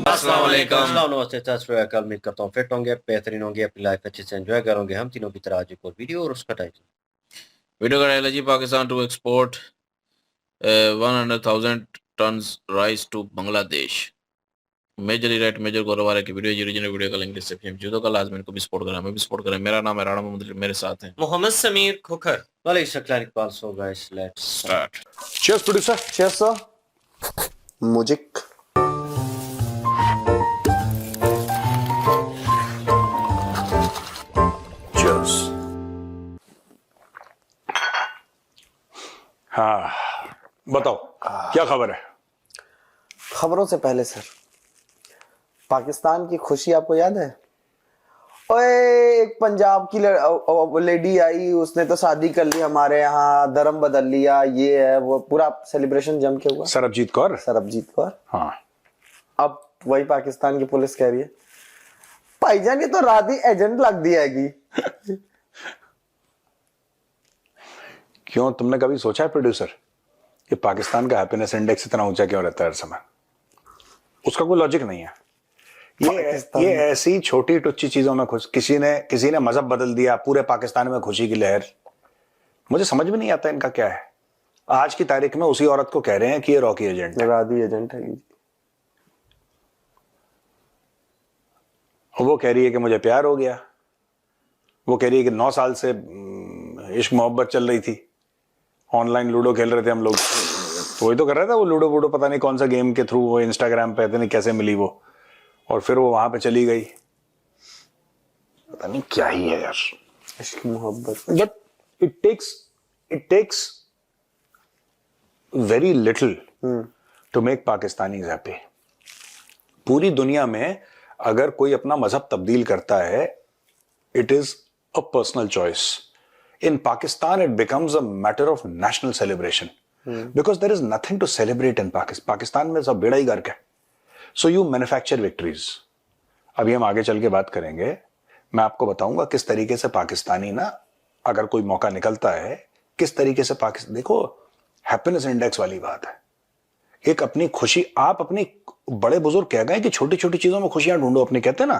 अस्सलाम वालेकुम। अस्सलाम नमस्ते सत श्री अकाल। उम्मीद करता हूँ फिट होंगे, बेहतरीन होंगे, अपनी लाइफ अच्छे से एंजॉय करोगे। हम तीनों की तरह आज एक और वीडियो और उसका टाइटल वीडियो का टाइटल है जी, Pakistan to export 100,000 tons rice to Bangladesh. Major right Major Gorware की वीडियो, ओरिजिनल वीडियो का लिंक डिस्क्रिप्शन में। का लाजमी को भी सपोर्ट करें, हमें भी सपोर्ट करें। मेरा नाम है राणा मोहम्मद, मेरे साथ हैं मोहम्मद समीर खोखर, वाले Shukla Iqbal. So guys let's start. Cheers, producer. Cheers, sir. Music. Cheers. हाँ, बताओ क्या खबर है? खबरों से पहले सर, पाकिस्तान की खुशी आपको याद है? ओए, एक पंजाब की लेडी आई, उसने तो शादी कर ली, हमारे यहाँ धर्म बदल लिया, ये है वो, पूरा सेलिब्रेशन जम के हुआ। सरबजीत कौर। सरबजीत कौर। हाँ, अब वही पाकिस्तान की पुलिस कह रही है, भाईजान ये तो रात ही एजेंट लग दियागी। क्यों, तुमने कभी सोचा है प्रोड्यूसर कि पाकिस्तान का हैप्पीनेस इंडेक्स इतना ऊंचा क्यों रहता है हर समय? उसका कोई लॉजिक नहीं है। ये ऐसी छोटी टुच्ची चीजों में खुश, किसी ने मजहब बदल दिया, पूरे पाकिस्तान में खुशी की लहर। मुझे समझ में नहीं आता इनका क्या है। आज की तारीख में उसी औरत को कह रहे हैं कि ये रॉकी एजेंट है, राधी एजेंट है। वो कह रही है कि मुझे प्यार हो गया। वो कह रही है कि 9 साल से इश्क मोहब्बत चल रही थी, ऑनलाइन लूडो खेल रहे थे हम लोग। तो वही तो कर रहा था वो लूडो वूडो, पता नहीं कौन सा गेम के थ्रू, वो इंस्टाग्राम पे पता नहीं कैसे मिली वो, और फिर वो वहां पे चली गई। पता नहीं क्या ही है यार इश्क मोहब्बत। But it takes very little to make Pakistanis happy. पूरी दुनिया में अगर कोई अपना मजहब तब्दील करता है, it is a personal choice. In Pakistan it becomes a matter of national celebration, because there is nothing to celebrate in Pakistan में सब बेड़ा ही गर्क है। So you manufacture victories. अभी हम आगे चल के बात करेंगे, मैं आपको बताऊंगा किस तरीके से पाकिस्तानी ना, अगर कोई मौका निकलता है, किस तरीके से पाकिस्तान, देखो हैप्पीनेस इंडेक्स वाली बात है। एक अपनी खुशी, आप अपनी, बड़े बुजुर्ग कह गए कि छोटी छोटी चीजों में खुशियां ढूंढो अपनी, कहते हैं ना।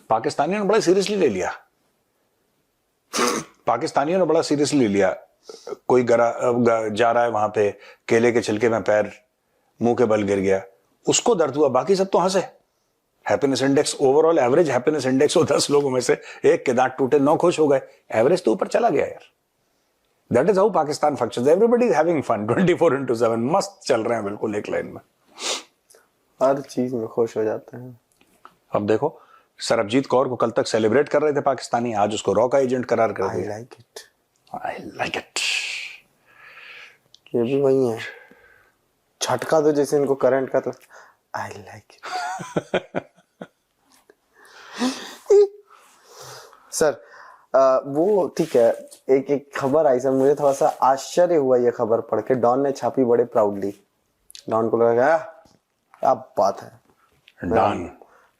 पाकिस्तानियों ने बड़ा सीरियसली ले लिया, पाकिस्तानियों ने बड़ा सीरियसली लिया। कोई जा रहा है वहां पे, केले के छिलके में पैर मुंह के बल गिर गया, उसको दर्द हुआ, बाकी सब तो हंसे। Happiness index, overall average happiness index हो 10 लोगों में से एक के दांत टूटे, 9 खुश हो गए, एवरेज तो ऊपर चला गया यार। That is how Pakistan functions. Everybody is having fun 24/7, मस्त चल रहे हैं बिल्कुल एक लाइन में, हर चीज में खुश हो जाते हैं। अब देखो, सरबजीत कौर को कल तक सेलिब्रेट कर रहे थे पाकिस्तानी, आज उसको रॉ का एजेंट करार कर दिया। I like it. ये भी वही है, झटका दो जैसे इनको करंट का, तो आई लाइक इट। सर वो ठीक है, एक खबर आई सर, मुझे थोड़ा सा आश्चर्य हुआ ये खबर पढ़ के। डॉन ने छापी बड़े प्राउडली। डॉन को लगा क्या बात है,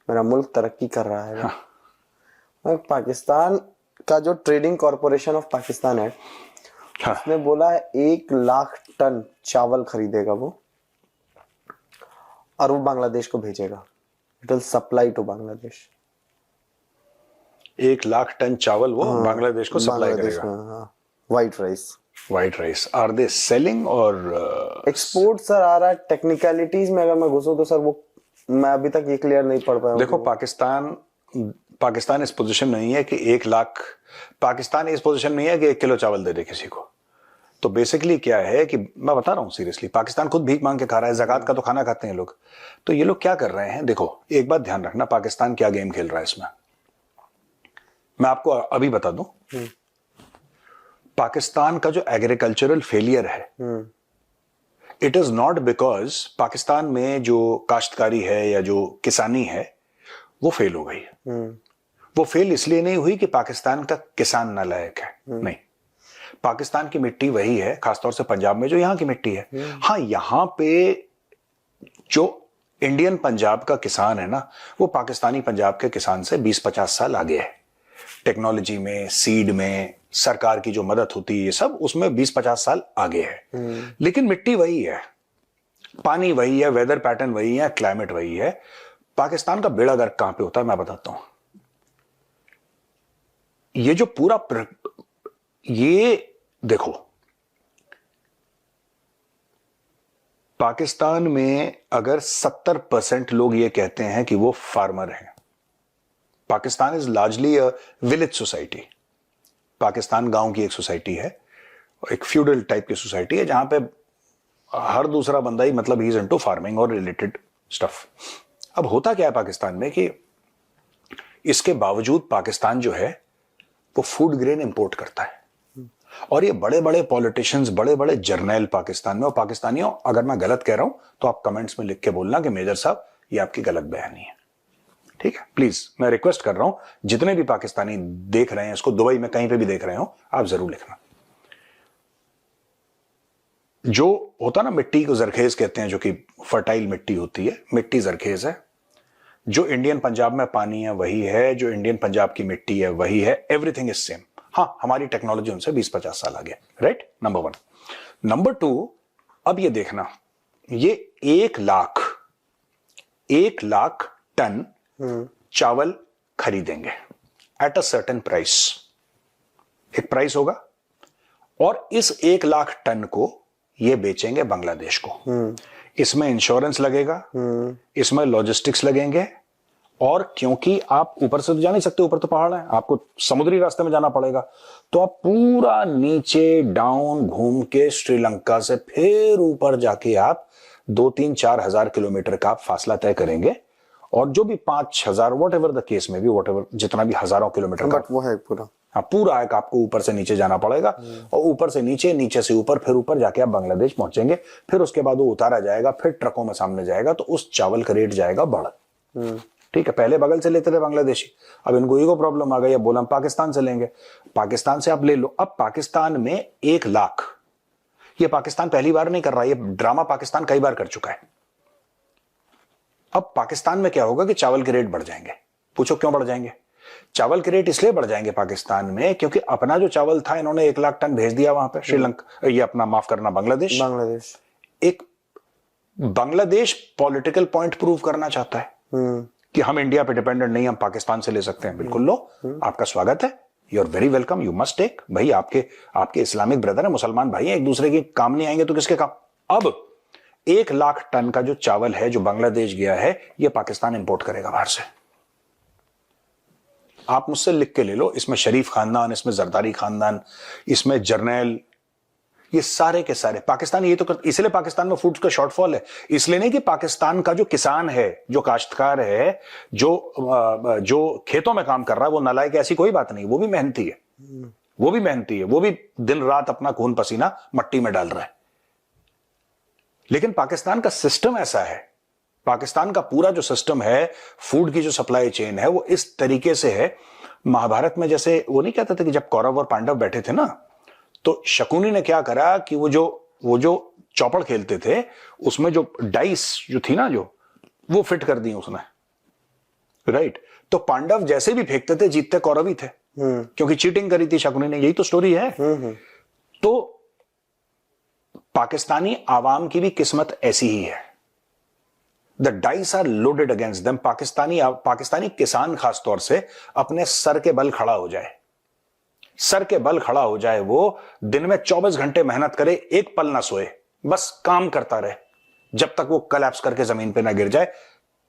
मेरा मुल्क तरक्की कर रहा है। हाँ। पाकिस्तान का जो ट्रेडिंग कॉर्पोरेशन ऑफ पाकिस्तान है, हाँ, उसने बोला है 1 लाख टन चावल खरीदेगा वो, और वो बांग्लादेश को भेजेगा। It will supply to Bangladesh. 1 lakh ton चावल वो बांग्लादेश को सप्लाई करेगा। हाँ, white rice. Are they selling और एक्सपोर्ट सर आ रहा है? टेक्निकलिटीज में अगर मैं घुसूं तो सर वो मैं अभी तक ये क्लियर नहीं पढ़ पाया। देखो, पाकिस्तान इस पोजीशन नहीं है कि 1 लाख, पाकिस्तान इस पोजीशन नहीं है कि 1 किलो चावल दे दे किसी को। तो बेसिकली क्या है कि मैं बता रहा हूं सीरियसली, पाकिस्तान खुद भीख मांग के खा रहा है, ज़कात का तो खाना खाते हैं लोग। तो ये लोग क्या कर रहे हैं, देखो एक बात ध्यान रखना, पाकिस्तान क्या गेम खेल रहा है इसमें, मैं आपको अभी बता दूं। पाकिस्तान का जो एग्रीकल्चरल फेलियर है, it is not because Pakistan में जो काश्तकारी है या जो किसानी है वो फेल हो गई। वो फेल इसलिए नहीं हुई कि पाकिस्तान का किसान नालायक है, नहीं। पाकिस्तान की मिट्टी वही है, खासतौर से पंजाब में जो यहां की मिट्टी है। हाँ, यहां पे जो इंडियन पंजाब का किसान है ना, वो पाकिस्तानी पंजाब के किसान से 20-50 साल आगे है। टेक्नोलॉजी में, सीड में, सरकार की जो मदद होती है, ये सब उसमें 20-50 साल आगे है। लेकिन मिट्टी वही है, पानी वही है, वेदर पैटर्न वही है, क्लाइमेट वही है। पाकिस्तान का बेड़ा गर्क कहां पे होता है मैं बताता हूं। ये जो पूरा ये देखो, पाकिस्तान में अगर 70% लोग ये कहते हैं कि वो फार्मर हैं, Pakistan is largely a village society. Pakistan गांव की एक सोसाइटी है, एक फ्यूडल टाइप की सोसाइटी है जहां पे हर दूसरा बंदा ही मतलब ही इज इनटू फार्मिंग और रिलेटेड स्टफ। अब होता क्या है पाकिस्तान में कि इसके बावजूद पाकिस्तान जो है वो फूड ग्रेन इंपोर्ट करता है, और ये बड़े बड़े पॉलिटिशियंस, बड़े बड़े जर्नैल पाकिस्तान में, और पाकिस्तानियों अगर मैं गलत कह रहा हूं तो आप कमेंट्स में लिख के बोलना कि मेजर साहब ये आपकी गलत बयानी है, ठीक है? प्लीज मैं रिक्वेस्ट कर रहा हूं, जितने भी पाकिस्तानी देख रहे हैं इसको, दुबई में कहीं पे भी देख रहे हो, आप जरूर लिखना। जो होता ना मिट्टी को जरखेज कहते हैं, जो कि फर्टाइल मिट्टी होती है, मिट्टी जरखेज है। जो इंडियन पंजाब में पानी है वही है, जो इंडियन पंजाब की मिट्टी है वही है, एवरीथिंग इज सेम। हाँ, हमारी टेक्नोलॉजी उनसे 20-50 साल आगे, राइट? नंबर 1। नंबर 2, अब ये देखना, ये 1 लाख टन चावल खरीदेंगे एट अ सर्टेन प्राइस, एक प्राइस होगा, और इस 1 लाख टन को ये बेचेंगे बांग्लादेश को। इसमें इंश्योरेंस लगेगा, इसमें लॉजिस्टिक्स लगेंगे, और क्योंकि आप ऊपर से तो जा नहीं सकते, ऊपर तो पहाड़ है, आपको समुद्री रास्ते में जाना पड़ेगा, तो आप पूरा नीचे डाउन घूम के श्रीलंका से फिर ऊपर जाके आप 2-3-4 हजार किलोमीटर का फासला तय करेंगे, और जो भी 5,000 वॉट एवर द केस में भी, वॉट एवर जितना भी हजारों किलोमीटर का वो है पूरा, हाँ पूरा है, आपको ऊपर से नीचे जाना पड़ेगा, और ऊपर से नीचे, नीचे से ऊपर, फिर ऊपर जाके आप बांग्लादेश पहुंचेंगे, फिर उसके बाद वो उतारा जाएगा, फिर ट्रकों में सामने जाएगा, तो उस चावल का रेट जाएगा बढ़, ठीक है? पहले बगल से लेते थे बांग्लादेशी, अब इनको ईगो प्रॉब्लम आ गई, अब बोला हम पाकिस्तान से लेंगे, पाकिस्तान से आप ले लो। अब पाकिस्तान में 1 लाख, ये पाकिस्तान पहली बार नहीं कर रहा, ये ड्रामा पाकिस्तान कई बार कर चुका है। अब पाकिस्तान में क्या होगा कि चावल के रेट बढ़ जाएंगे। पूछो क्यों बढ़ जाएंगे? चावल के रेट इसलिए बढ़ जाएंगे पाकिस्तान में क्योंकि अपना जो चावल था इन्होंने 1 लाख टन भेज दिया वहां पे श्रीलंका, ये अपना माफ करना बांग्लादेश। एक बांग्लादेश पॉलिटिकल पॉइंट प्रूव करना चाहता है कि हम इंडिया पे डिपेंडेंट नहीं, हम पाकिस्तान से ले सकते हैं। बिल्कुल लो, आपका स्वागत है, you are very welcome, you must take. भाई आपके इस्लामिक ब्रदर है, मुसलमान भाई हैं, एक दूसरे के काम नहीं आएंगे तो किसके काम? अब 1 लाख टन का जो चावल है जो बांग्लादेश गया है, ये पाकिस्तान इंपोर्ट करेगा बाहर से। आप मुझसे लिख के ले लो, इसमें शरीफ खानदान, इसमें जरदारी खानदान, इसमें जर्नैल, ये सारे के सारे पाकिस्तान ये तो इसलिए पाकिस्तान में फूड का शॉर्टफॉल है, इसलिए नहीं कि पाकिस्तान का जो किसान है, जो काश्तकार है, जो खेतों में काम कर रहा है वो नालायक, ऐसी कोई बात नहीं, वो भी मेहनती है, वो भी मेहनती है, वो भी दिन रात अपना खून पसीना मट्टी में डाल रहा है। लेकिन पाकिस्तान का सिस्टम ऐसा है, पाकिस्तान का पूरा जो सिस्टम है, फूड की जो सप्लाई चेन है, वो इस तरीके से है। महाभारत में जैसे वो नहीं कहते थे कि जब कौरव और पांडव बैठे थे ना, तो शकुनी ने क्या करा कि वो जो चौपड़ खेलते थे उसमें जो डाइस जो थी ना, जो वो फिट कर दी उसने, राइट? तो पांडव जैसे भी फेंकते थे जीतते कौरव ही थे, क्योंकि चीटिंग करी थी शकुनी ने, यही तो स्टोरी है। तो पाकिस्तानी आवाम की भी किस्मत ऐसी ही है, the dice are loaded against them. Pakistani किसान खासतौर से अपने सर के बल खड़ा हो जाए, सर के बल खड़ा हो जाए, वो दिन में 24 घंटे मेहनत करे, एक पल ना सोए, बस काम करता रहे जब तक वो कोलैप्स करके जमीन पे ना गिर जाए,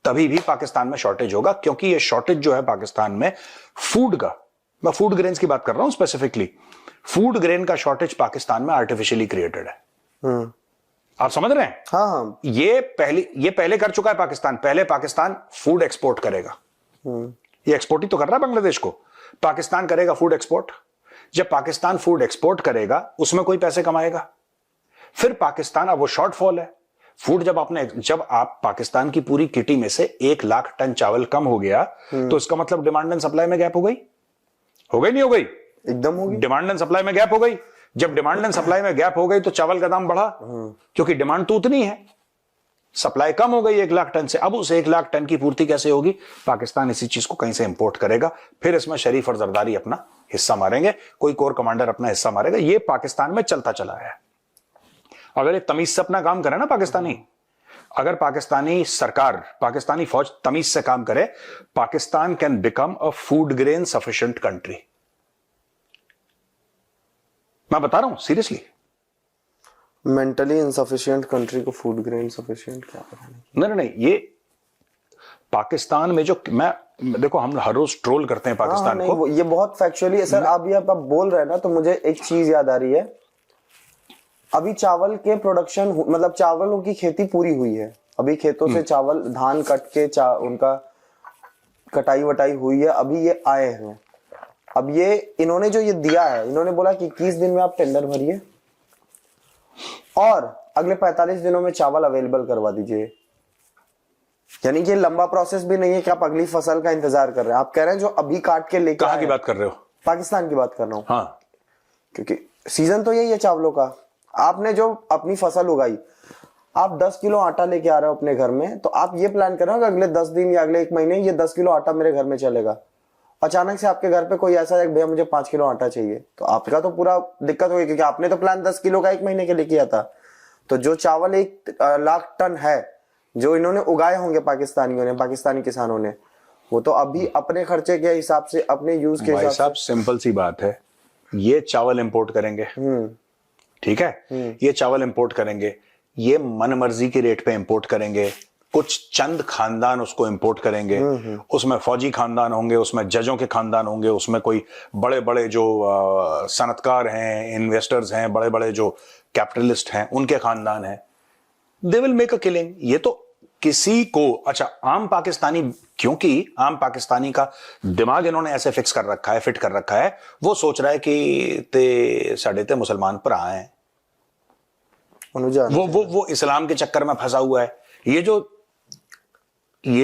तभी भी पाकिस्तान में शॉर्टेज होगा। क्योंकि ये शॉर्टेज जो है पाकिस्तान में फूड का, मैं फूड ग्रेन्स की बात कर रहा हूं स्पेसिफिकली, फूड ग्रेन का शॉर्टेज पाकिस्तान में आर्टिफिशियली क्रिएटेड है। आप समझ रहे हैं? हाँ। ये पहले कर चुका है पाकिस्तान। पहले पाकिस्तान फूड एक्सपोर्ट करेगा, ये एक्सपोर्ट ही तो कर रहा है बांग्लादेश को, पाकिस्तान करेगा फूड एक्सपोर्ट। जब पाकिस्तान फूड एक्सपोर्ट करेगा उसमें कोई पैसे कमाएगा, फिर पाकिस्तान, अब वो शॉर्टफॉल है फूड, जब आप पाकिस्तान की पूरी किटी में से 1 लाख टन चावल कम हो गया, तो इसका मतलब डिमांड एंड सप्लाई में गैप हो गई, नहीं हो गई? एकदम होगी। डिमांड एंड सप्लाई में गैप हो गई। जब डिमांड एंड सप्लाई में गैप हो गई तो चावल का दाम बढ़ा, क्योंकि डिमांड तो उतनी है, सप्लाई कम हो गई 1 लाख टन से। अब उस 1 लाख टन की पूर्ति कैसे होगी? पाकिस्तान इसी चीज को कहीं से इंपोर्ट करेगा, फिर इसमें शरीफ और जरदारी अपना हिस्सा मारेंगे, कोई कोर कमांडर अपना हिस्सा मारेगा। ये पाकिस्तान में चलता चला है। अगर ये तमीज से अपना काम करे ना पाकिस्तानी, अगर पाकिस्तानी सरकार, पाकिस्तानी फौज तमीज से काम करे, Pakistan can become a food grain sufficient country. मैं बता रहा हूं सीरियसली। मेंटली इनसफिशिएंट कंट्री को फूड ग्रेन सफिशिएंट क्या पता नहीं। नहीं, ये पाकिस्तान में जो मैं देखो, हम हर रोज ट्रोल करते हैं पाकिस्तान हाँ, को। ये बहुत फैक्चुअली है सर। आप ये आप बोल रहे हैं ना, तो मुझे एक चीज याद आ रही है। अभी चावल के प्रोडक्शन, मतलब चावलों की खेती पूरी हुई है। अभी खेतों से चावल, धान कट के उनका कटाई वटाई हुई है। अभी ये आए हैं। अब ये इन्होंने जो ये दिया है, इन्होंने बोला कि 21 दिन में आप टेंडर भरिए और अगले 45 दिनों में चावल अवेलेबल करवा दीजिए। यानी कि लंबा प्रोसेस भी नहीं है कि आप अगली फसल का इंतजार कर रहे हैं। आप कह रहे हैं जो अभी काट के लेकर, कहां की बात कर रहे हो? पाकिस्तान की बात कर रहा हूं। हाँ, क्योंकि सीजन तो यही है चावलों का। आपने जो अपनी फसल उगाई, आप 10 किलो आटा लेके आ रहे हो अपने घर में, तो आप ये प्लान कर रहे हो कि अगले 10 दिन या अगले 1 महीने ये 10 किलो आटा मेरे घर में चलेगा। अचानक से आपके घर पे कोई ऐसा है, भैया मुझे 5 किलो आटा चाहिए, तो आपका तो पूरा दिक्कत होगी, क्योंकि आपने तो प्लान 10 किलो का 1 महीने के लिए किया था। तो जो चावल 1 लाख टन है जो इन्होंने उगाए होंगे पाकिस्तानियों ने, पाकिस्तानी किसानों ने, वो तो अभी अपने खर्चे के हिसाब से, अपने यूज के हिसाब से। सिंपल सी बात है, ये चावल इंपोर्ट करेंगे, ठीक है, ये चावल इंपोर्ट करेंगे, ये मनमर्जी के रेट पे इंपोर्ट करेंगे। कुछ चंद खानदान उसको इंपोर्ट करेंगे, उसमें फौजी खानदान होंगे, उसमें जजों के खानदान होंगे, उसमें कोई बड़े बड़े जो सनतकार हैं, इन्वेस्टर्स हैं, बड़े बड़े जो कैपिटलिस्ट हैं, उनके खानदान हैं। They will make a killing. ये तो किसी को, अच्छा आम पाकिस्तानी, क्योंकि आम पाकिस्तानी का दिमाग इन्होंने ऐसे फिक्स कर रखा है, फिट कर रखा है, वो सोच रहा है कि ते साडे ते मुसलमान भरा हैं, वो इस्लाम के चक्कर में फंसा हुआ है। ये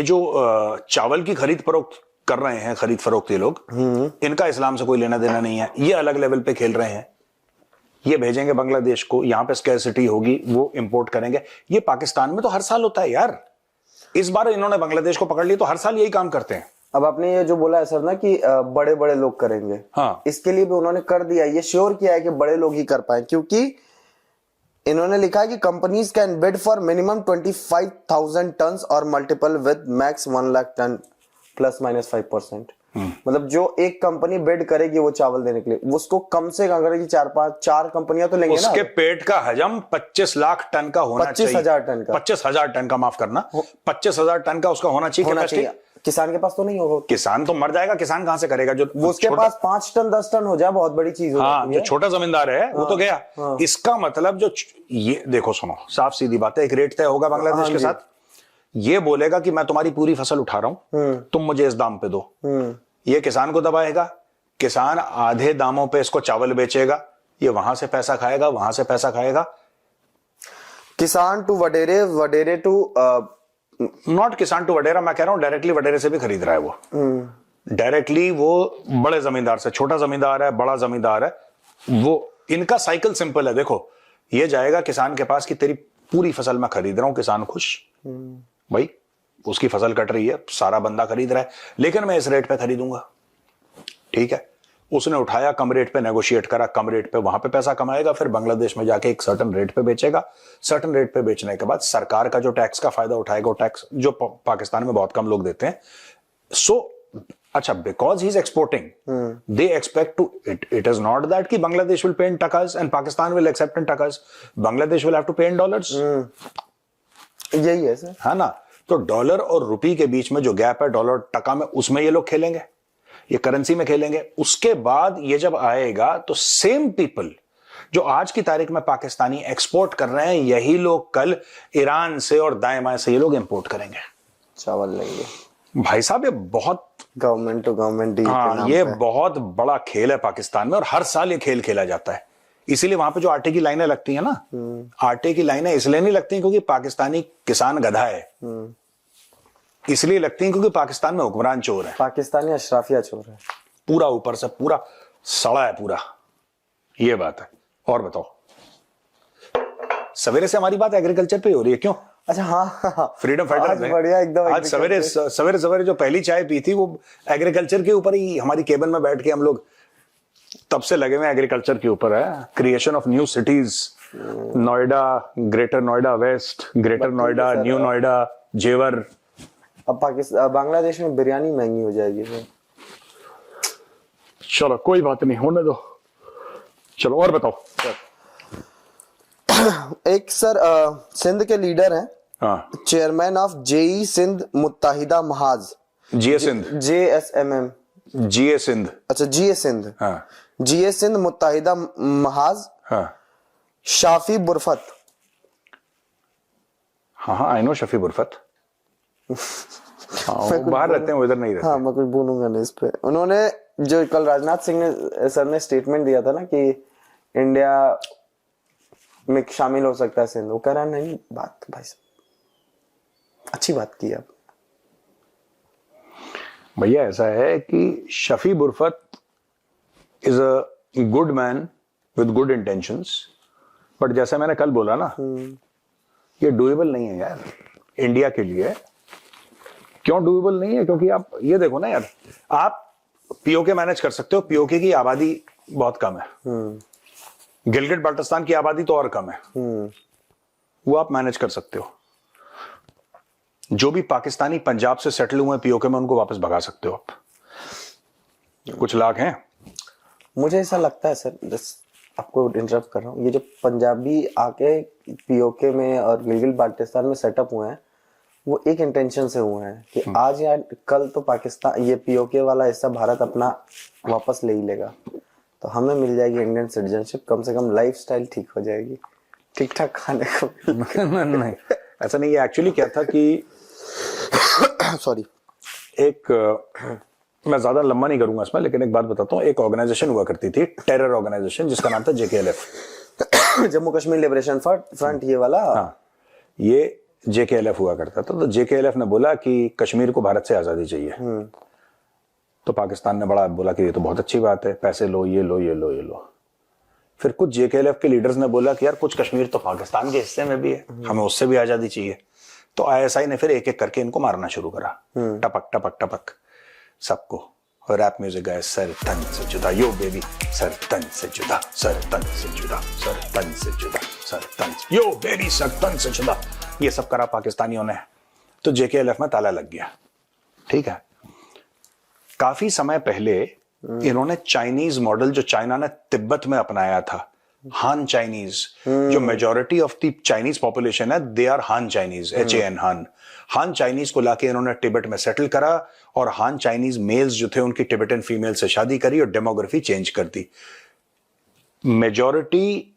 जो चावल की खरीद फरोख्त कर रहे हैं, खरीद फरोख्त, ये लोग, इनका इस्लाम से कोई लेना देना नहीं है। ये अलग लेवल पे खेल रहे हैं। ये भेजेंगे बांग्लादेश को, यहां पे स्कैरसिटी होगी, वो इंपोर्ट करेंगे। ये पाकिस्तान में तो हर साल होता है यार। इस बार इन्होंने बांग्लादेश को पकड़ लिया, तो हर साल यही काम करते हैं। अब आपने ये जो बोला है सर ना कि बड़े बड़े लोग करेंगे, हाँ, इसके लिए भी उन्होंने कर दिया, ये श्योर किया है कि बड़े लोग ही कर पाए, क्योंकि इन्होंने लिखा है कि companies can bid for minimum 25,000 tons और multiple with max 1 lakh ton ±5%। मतलब जो एक कंपनी बिड करेगी वो चावल देने के लिए, उसको कम से कम करेगी 4 कंपनियां तो लेंगे ना। उसके पेट का हजम 25 लाख टन का होना चाहिए। 25,000 टन का, 25,000 टन का, माफ करना, 25,000 टन का उसका होना चाहिए। किसान के पास तो नहीं होगा, किसान तो मर जाएगा। किसान कहां से करेगा? जो वो उसके पास 5 टन 10 टन हो जाए बहुत बड़ी चीज हो हाँ, जाती है। जो छोटा जमींदार है वो तो गया। इसका मतलब जो ये देखो, सुनो, साफ सीधी बात है, एक रेट तय होगा बांग्लादेश के साथ। ये बोलेगा कि मैं तुम्हारी पूरी फसल उठा रहा हूं, तुम मुझे इस दाम पे दो। ये किसान को दबाएगा, किसान आधे दामों पे इसको चावल बेचेगा, ये वहां से पैसा खाएगा, वहां से पैसा खाएगा। किसान टू वडेरे, वडेरे टू नॉट किसान टू वडेरा, मैं कह रहा हूं डायरेक्टली वडेरे से भी खरीद रहा है वो। डायरेक्टली वो बड़े जमींदार से, छोटा जमींदार है, बड़ा जमींदार है, वो, इनका साइकिल सिंपल है। देखो, ये जाएगा किसान के पास कि तेरी पूरी फसल मैं खरीद रहा हूं, किसान खुश, भाई उसकी फसल कट रही है, सारा बंदा खरीद रहा है, लेकिन मैं इस रेट पे खरीदूंगा, ठीक है। उसने उठाया, कम रेट पे नेगोशिएट करा, कम रेट पे, वहां पे पैसा कमाएगा, फिर बांग्लादेश में जाके एक सर्टेन रेट पे बेचेगा। सर्टेन रेट पे बेचने के बाद सरकार का जो टैक्स का फायदा उठाएगा, वो टैक्स जो पाकिस्तान में बहुत कम लोग देते हैं। सो अच्छा, because he is exporting, they expect to it is not that कि Bangladesh will pay in takas and Pakistan will accept in takas, Bangladesh will have to pay in dollars. यही है सर, है ना। तो डॉलर और रुपी के बीच में जो गैप है, डॉलर टका में, उसमें ये लोग खेलेंगे, ये करेंसी में खेलेंगे। उसके बाद ये जब आएगा तो सेम पीपल जो आज की तारीख में पाकिस्तानी एक्सपोर्ट कर रहे हैं, यही लोग कल ईरान से और दाएं बाएं से ये लोग इंपोर्ट करेंगे, चावल लेंगे। भाई साहब, ये बहुत गवर्नमेंट टू गवर्नमेंट डील, हाँ, ये बहुत बड़ा खेल है पाकिस्तान में, और हर साल ये खेल खेला जाता है। इसीलिए वहां पे जो आटे की लाइनें लगती है ना, आटे की लाइनें इसलिए नहीं लगती क्योंकि पाकिस्तानी किसान गधा है, इसलिए लगती है क्योंकि पाकिस्तान में हुक्मरान चोर है, पाकिस्तानी अशराफिया चोर है, पूरा ऊपर से पूरा सड़ा है पूरा, ये बात है। और बताओ, सवेरे से हमारी बात एग्रीकल्चर पे हो रही है, क्यों? अच्छा, हाँ, फ्रीडम फाइटर्स ने बढ़िया एकदम, आज सवेरे सवेरे जो पहली चाय पी थी वो एग्रीकल्चर के ऊपर ही, हमारी केबल में बैठ के हम लोग तब से लगे हुए एग्रीकल्चर के ऊपर है, creation of new cities, Noida, greater Noida west, greater Noida, new Noida, Jewar. अब पाकिस्तान बांग्लादेश में बिरयानी महंगी हो जाएगी सर। चलो कोई बात नहीं, होने दो। चलो और बताओ। एक सर सिंध के लीडर हैं, हाँ, chairman of Jeay Sindh Muttahida Mahaz, Jeay Sindh, JSMM, Jeay Sindh, अच्छा जीए सिंध, हाँ जीए सिंध मुत्ताहिदा महाज, हाँ शाफी बुरफत। हाँ हाँ, आई नो शफी बुरफत। हाँ, वो बाहर रहते हैं, वो इधर नहीं रहते। हाँ मैं कुछ बोलूंगा नहीं इस पे। उन्होंने जो कल राजनाथ सिंह ने सर ने स्टेटमेंट दिया था ना कि इंडिया में शामिल हो सकता है सिंध, वो कह रहा नहीं, बात भाई साहब अच्छी बात की आप। भैया ऐसा है कि Shafi Burfat is a good man with good intentions, but जैसा मैंने कल बोला ना, ये डूएबल नहीं है यार इंडिया के लिए। क्यों डूएबल नहीं है? क्योंकि आप ये देखो ना यार, आप पीओके मैनेज कर सकते हो, पीओके की आबादी बहुत कम है, गिलगिट बाल्टिस्तान की आबादी तो और कम है, वो आप मैनेज कर सकते हो। जो भी पाकिस्तानी पंजाब से सेटल हुए पीओके में, उनको वापस भगा सकते हो आप, कुछ लाख हैं। मुझे ऐसा लगता है सर, आपको इंटरप्ट कर रहा हूँ, ये जो पंजाबी आके पीओके में और गिलगित बाल्टिस्तान में सेटअप हुए हैं, वो एक इंटेंशन से हुए हैं कि आज या कल तो पाकिस्तान ये पीओके वाला हिस्सा भारत अपना वापस ले ही लेगा, तो हमें मिल जाएगी इंडियन सिटीजनशिप, कम से कम लाइफस्टाइल ठीक हो जाएगी, ठीक ठाक खाने को। नहीं ऐसा नहीं है। एक्चुअली क्या था कि सॉरी, एक मैं ज्यादा लंबा नहीं करूंगा इसमें, लेकिन एक बात बताता हूँ। एक ऑर्गेनाइजेशन हुआ करती थी, टेरर ऑर्गेनाइजेशन, जिसका नाम था JKLF, Jammu Kashmir liberation front, ये वाला। हाँ, ये JKLF हुआ करता था। तो JKLF ने बोला कि कश्मीर को भारत से आजादी चाहिए। तो पाकिस्तान ने बड़ा बोला कि ये तो बहुत अच्छी बात है, पैसे लो, ये लो, ये लो, ये लो। फिर कुछ JKLF के लीडर्स ने बोला कि यार कुछ कश्मीर तो पाकिस्तान के हिस्से में भी है, हमें उससे भी आजादी चाहिए। तो ISI ने फिर एक एक करके इनको मारना शुरू करा, टपक टपक टपक सबको। और रैप म्यूजिक गाया, सर तन से जुदा, यो बेबी, सर तन से जुदा, सर तन से जुदा, सर तन से जुदा, सर तन से, यो बेबी, सर तन से जुदा, ये सब करा पाकिस्तानियों ने। तो JKLF में ताला लग गया। ठीक है, काफी समय पहले इन्होंने चाइनीज मॉडल, जो चाइना ने तिब्बत में अपनाया था, हान चाइनीज, जो majority of the Chinese population है, दे आर हान चाइनीज, HAN, हान। हान चाइनीज को लाके इन्होंने तिब्बत में सेटल करा, और हान चाइनीज मेल्स जो थे उनकी टिबेटन फीमेल से शादी करी और डेमोग्राफी चेंज कर दी। Majority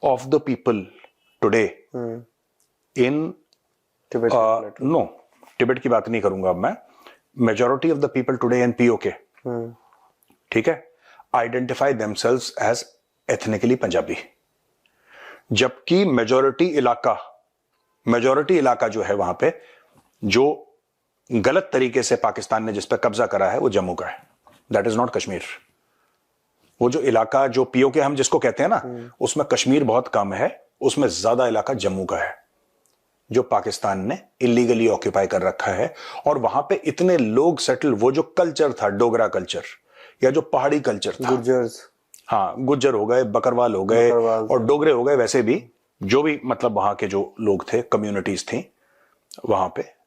of the people today in no, Tibet की बात नहीं करूंगा अब मैं, majority of the people today in POK, ठीक है, identify themselves as ethnically Punjabi. जबकि मेजॉरिटी इलाका जो है वहां पे, जो गलत तरीके से पाकिस्तान ने जिस पे कब्जा करा है, वो जम्मू का है, दैट इज नॉट कश्मीर। वो जो इलाका, जो POK हम जिसको कहते हैं ना, उसमें कश्मीर बहुत कम है, उसमें ज्यादा इलाका जम्मू का है, जो पाकिस्तान ने इलीगली ऑक्यूपाई कर रखा है। और वहां पे इतने लोग सेटल, वो जो कल्चर था, डोगरा कल्चर या जो पहाड़ी कल्चर था, गुर्जर्स, हाँ, गुज्जर हो गए, बकरवाल हो गए और डोगरे हो गए, वैसे भी जो भी मतलब वहां के जो लोग थे, कम्युनिटीज थी वहां पे,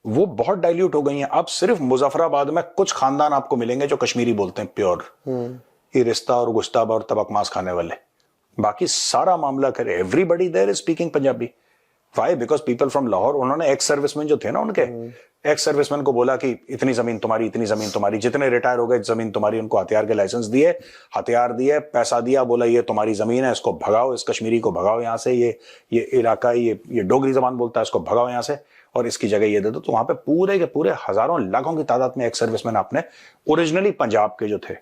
वो बहुत डाइल्यूट हो गई हैं। अब सिर्फ मुजफ्फराबाद में कुछ खानदान आपको मिलेंगे जो कश्मीरी बोलते हैं प्योर, ये रिश्ता और गुश्ताब और तबक मांस खाने वाले। बाकी सारा मामला करे, everybody there is speaking Punjabi. Why? Because people from Lahore, उन्होंने एक्स सर्विसमैन जो थे ना, उनके एक्स सर्विसमैन को बोला कि इतनी जमीन तुम्हारी, इतनी जमीन तुम्हारी, जितने रिटायर हो गए जमीन तुम्हारी, उनको हथियार के लाइसेंस दिए, हथियार दिए, पैसा दिया, बोला ये तुम्हारी जमीन है, इसको भगाओ, इस कश्मीरी को भगाओ यहाँ से, ये इलाका, ये डोगरी जबान बोलता है, इसको भगाओ यहाँ से और इसकी जगह ये दे दो। तो वहां पे पूरे के पूरे हजारों लाखों की तादाद में एक्स सर्विसमैन आपने ओरिजिनली पंजाब के जो थे,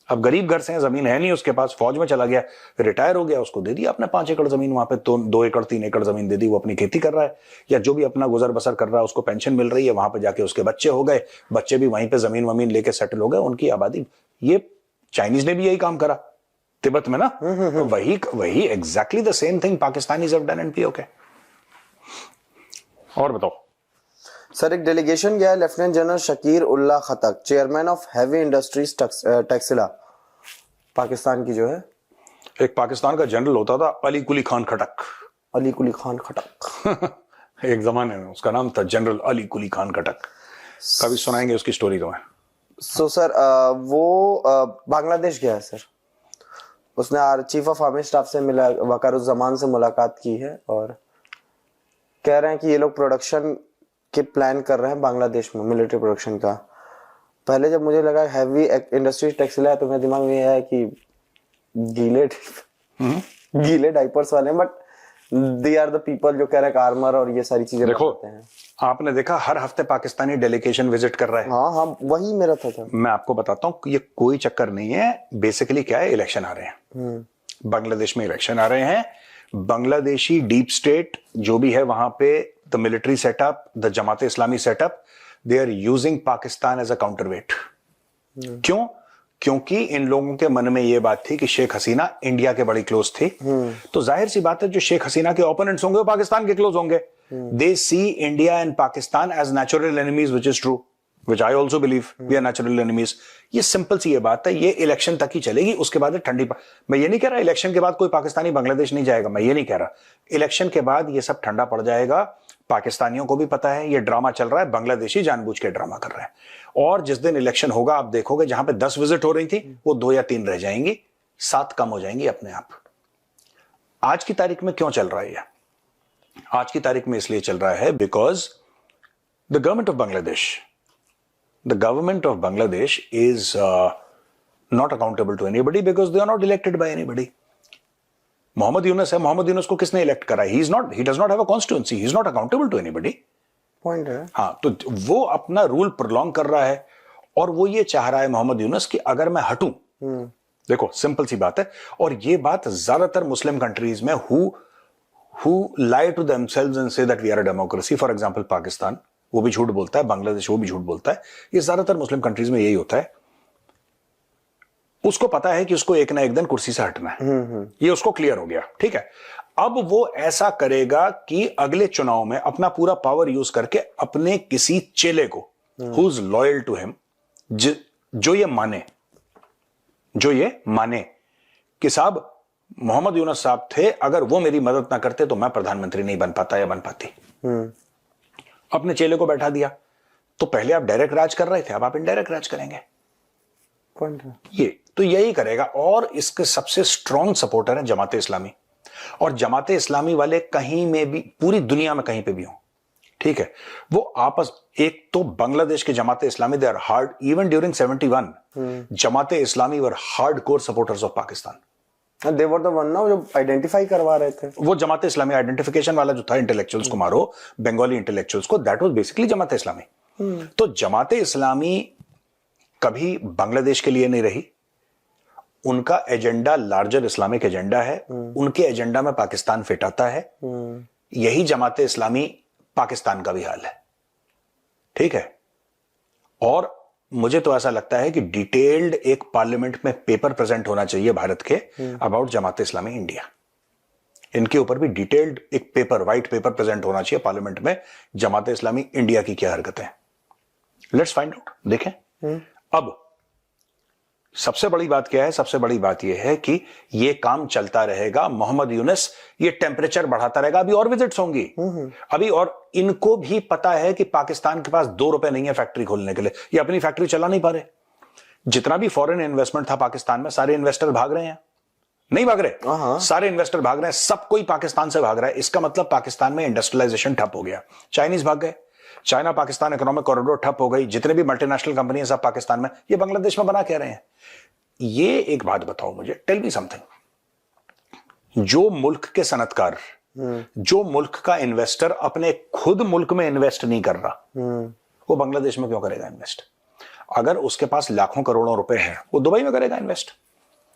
अब गरीब घर से हैं, जमीन है नहीं उसके पास, फौज में चला गया, रिटायर हो गया, उसको दे दिया आपने 5 एकड़ जमीन, वहां पे 2 एकड़ 3 एकड़ जमीन दे दी, वो अपनी खेती कर रहा है, या जो भी अपना गुजर बसर कर रहा है, उसको पेंशन मिल रही है, वहां पे जाके उसके बच्चे हो गए, बच्चे भी वहीं पे जमीन वमीन लेके सेटल हो गए, उनकी आबादी। ये चाइनीज ने भी यही काम करा तिब्बत में ना, तो वही exactly the same thing Pakistanis have done in POK। और बताओ सर, एक डेलीगेशन गया है lieutenant general Shakir Ullah Khattak, chairman of heavy industries Taxila, Pakistan की जो है, एक पाकिस्तान का जनरल होता था अली कुली खान खटक। अली कुली खान खटक। एक जमाने में उसका नाम था जनरल अली कुली खान खटक। कभी सुनाएंगे उसकी स्टोरी तुम्हें। सो सर वो बांग्लादेश गया है सर। उसने चीफ ऑफ आर्मी स्टाफ से मिला, वकारुज्जमान से मुलाकात की है और कह रहे हैं कि ये लोग प्रोडक्शन के प्लान कर रहे हैं बांग्लादेश में, मिलिट्री प्रोडक्शन का। पहले जब मुझे लगा हैवी इंडस्ट्री टेक्सटाइल है तो मेरे दिमाग में ये है कि गीले डाइपर्स वाले, but they are the people जो कह रहे हैं आर्मर और ये सारी चीजें देखो बनाते हैं। आपने देखा हर हफ्ते पाकिस्तानी डेलीगेशन विजिट कर रहा है। हाँ हाँ, वही मेरा था। मैं आपको बताता हूँ ये कोई चक्कर नहीं है। बेसिकली क्या है, इलेक्शन आ रहे हैं, बांग्लादेश में इलेक्शन आ रहे हैं। बांग्लादेशी डीप स्टेट जो भी है वहां पे, the military setup, the Jamaat Islami setup, they are using Pakistan as a counterweight. क्यों? क्योंकि इन लोगों के मन में यह बात थी कि शेख हसीना इंडिया के बड़ी क्लोज थी, तो जाहिर सी बात है जो शेख हसीना के ओपोनेंट्स होंगे वो पाकिस्तान के क्लोज होंगे। They see India and Pakistan as natural enemies, which is true, which I also believe we are natural enemies. ये सिंपल सी ये बात है, ये इलेक्शन तक ही चलेगी, उसके बाद ठंडी। मैं ये नहीं कह रहा इलेक्शन के बाद कोई पाकिस्तानी बांग्लादेश नहीं जाएगा, मैं ये नहीं कह रहा। इलेक्शन के बाद ये सब ठंडा पड़ जाएगा। पाकिस्तानियों को भी पता है ये ड्रामा चल रहा है, बांग्लादेशी जानबूझ के ड्रामा कर रहे हैं। और जिस दिन इलेक्शन होगा आप देखोगे जहां पे 10 विजिट हो रही थी वो 2 या 3 रह जाएंगी, 7 कम हो जाएंगी अपने आप। आज की तारीख में क्यों चल रहा है ये? आज की तारीख में इसलिए चल रहा है because the government of Bangladesh is not accountable to anybody because they are not elected by anybody. Mohammad Yunus है, मोहम्मद यूनुस को किसने इलेक्ट करा? He does not have a constituency, he is not accountable to anybody. Point है। हाँ, तो वो अपना रूल प्रोलॉन्ग कर रहा है और वो ये चाह रहा है मोहम्मद यूनुस कि अगर मैं हटूं, देखो सिंपल सी बात है, और ये बात ज्यादातर मुस्लिम कंट्रीज में who lie to themselves and say that we are a democracy, for example Pakistan, वो भी झूठ बोलता है, बांग्लादेश वो भी झूठ बोलता है, ये ज्यादातर मुस्लिम कंट्रीज में यही होता है। उसको पता है कि उसको एक ना एक दिन कुर्सी से हटना है, ये उसको क्लियर हो गया, ठीक है। अब वो ऐसा करेगा कि अगले चुनाव में अपना पूरा पावर यूज करके अपने किसी चेले को who is loyal to him, जो ये माने कि साहब मोहम्मद यूनुस साहब थे, अगर वो मेरी मदद ना करते तो मैं प्रधानमंत्री नहीं बन पाता या बन पाती। अपने चेले को बैठा दिया। तो पहले आप डायरेक्ट राज कर रहे थे, अब आप इनडायरेक्ट राज करेंगे। ये तो यही करेगा। और इसके सबसे स्ट्रॉन्ग सपोर्टर है जमाते इस्लामी, और जमाते इस्लामी वाले कहीं में भी, पूरी दुनिया में कहीं पे भी हो, ठीक है, वो आपस, एक तो बांग्लादेश के Jamaat Islami, they are hard, even during 71 Jamaat Islami were hardcore supporters of Pakistan. They were the one now जो आइडेंटिफाई करवा रहे थे। वो जमाते इस्लामी आइडेंटिफिकेशन वाला जो था, इंटेलेक्चुअल्स को मारो, बंगाली इंटेलेक्चुअल्स को, दैट वाज बेसिकली जमाते इस्लामी। तो जमाते इस्लामी कभी बांग्लादेश के लिए नहीं रही। उनका एजेंडा लार्जर इस्लामिक एजेंडा है, उनके एजेंडा में पाकिस्तान फिट आता है। यही जमाते इस्लामी पाकिस्तान का भी हाल है, ठीक है। और मुझे तो ऐसा लगता है कि डिटेल्ड एक पार्लियामेंट में पेपर प्रेजेंट होना चाहिए भारत के अबाउट जमाते इस्लामी इंडिया। इनके ऊपर भी डिटेल्ड एक पेपर, व्हाइट पेपर प्रेजेंट होना चाहिए पार्लियामेंट में, जमाते इस्लामी इंडिया की क्या हरकतें। लेट्स फाइंड आउट, देखें। अब सबसे बड़ी बात क्या है? सबसे बड़ी बात यह है कि यह काम चलता रहेगा। मोहम्मद यूनुस ये टेम्परेचर बढ़ाता रहेगा। अभी और विजिट्स होंगी अभी, और इनको भी पता है कि पाकिस्तान के पास 2 रुपए नहीं है फैक्ट्री खोलने के लिए, ये अपनी फैक्ट्री चला नहीं पा रहे। जितना भी फॉरेन इन्वेस्टमेंट था पाकिस्तान में, सारे इन्वेस्टर भाग रहे हैं, नहीं भाग रहे, सारे इन्वेस्टर भाग रहे हैं, सब कोई पाकिस्तान से भाग रहा है। इसका मतलब पाकिस्तान में इंडस्ट्रियलाइजेशन ठप हो गया। चाइनीज भाग गए, चाइना पाकिस्तान इकोनॉमिक कॉरिडोर ठप हो गई। जितने भी मल्टीनेशनल कंपनी है सब पाकिस्तान में, ये बांग्लादेश में बना क्या रहे हैं। ये एक बात बताओ मुझे, टेल मी समथिंग, जो मुल्क के सनतकार, जो मुल्क का इन्वेस्टर अपने खुद मुल्क में इन्वेस्ट नहीं कर रहा, वो बांग्लादेश में क्यों करेगा इन्वेस्ट? अगर उसके पास लाखों करोड़ों रुपए हैं, वो दुबई में करेगा इन्वेस्ट।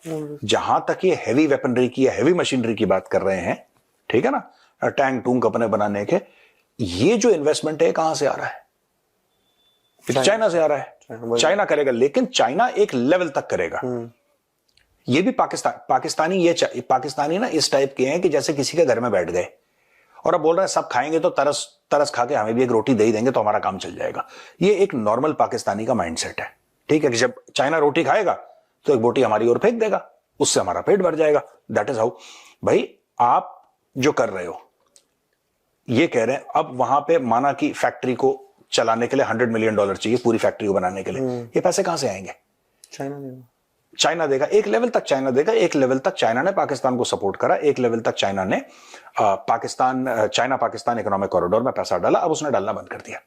जहां तक ये हैवी वेपनरी की, हैवी मशीनरी की बात कर रहे हैं, ठीक है ना, टैंक टूंक अपने बनाने के, ये जो इन्वेस्टमेंट है कहां से आ रहा है? चाइना से आ रहा है। चाइना करेगा, लेकिन चाइना एक लेवल तक करेगा। ये भी पाकिस्तानी ना इस टाइप के हैं कि जैसे किसी के घर में बैठ गए और अब बोल रहे हैं सब खाएंगे तो तरस खा के हमें भी एक रोटी दे ही देंगे तो हमारा काम चल जाएगा। ये एक नॉर्मल पाकिस्तानी का माइंडसेट है, ठीक है, कि जब चाइना रोटी खाएगा तो एक बोटी हमारी ओर फेंक देगा, उससे हमारा पेट भर जाएगा। That is how. भाई आप जो कर रहे हो, ये कह रहे हैं अब वहां पे माना कि फैक्ट्री को चलाने के लिए $100 मिलियन चाहिए पूरी फैक्ट्री को बनाने के लिए, ये पैसे कहां से आएंगे? चाइना देगा। एक लेवल तक चाइना देगा, एक लेवल तक चाइना ने पाकिस्तान को सपोर्ट करा, एक लेवल तक चाइना ने चाइना पाकिस्तान इकोनॉमिक कॉरिडोर में पैसा डाला, अब उसने डालना बंद कर दिया।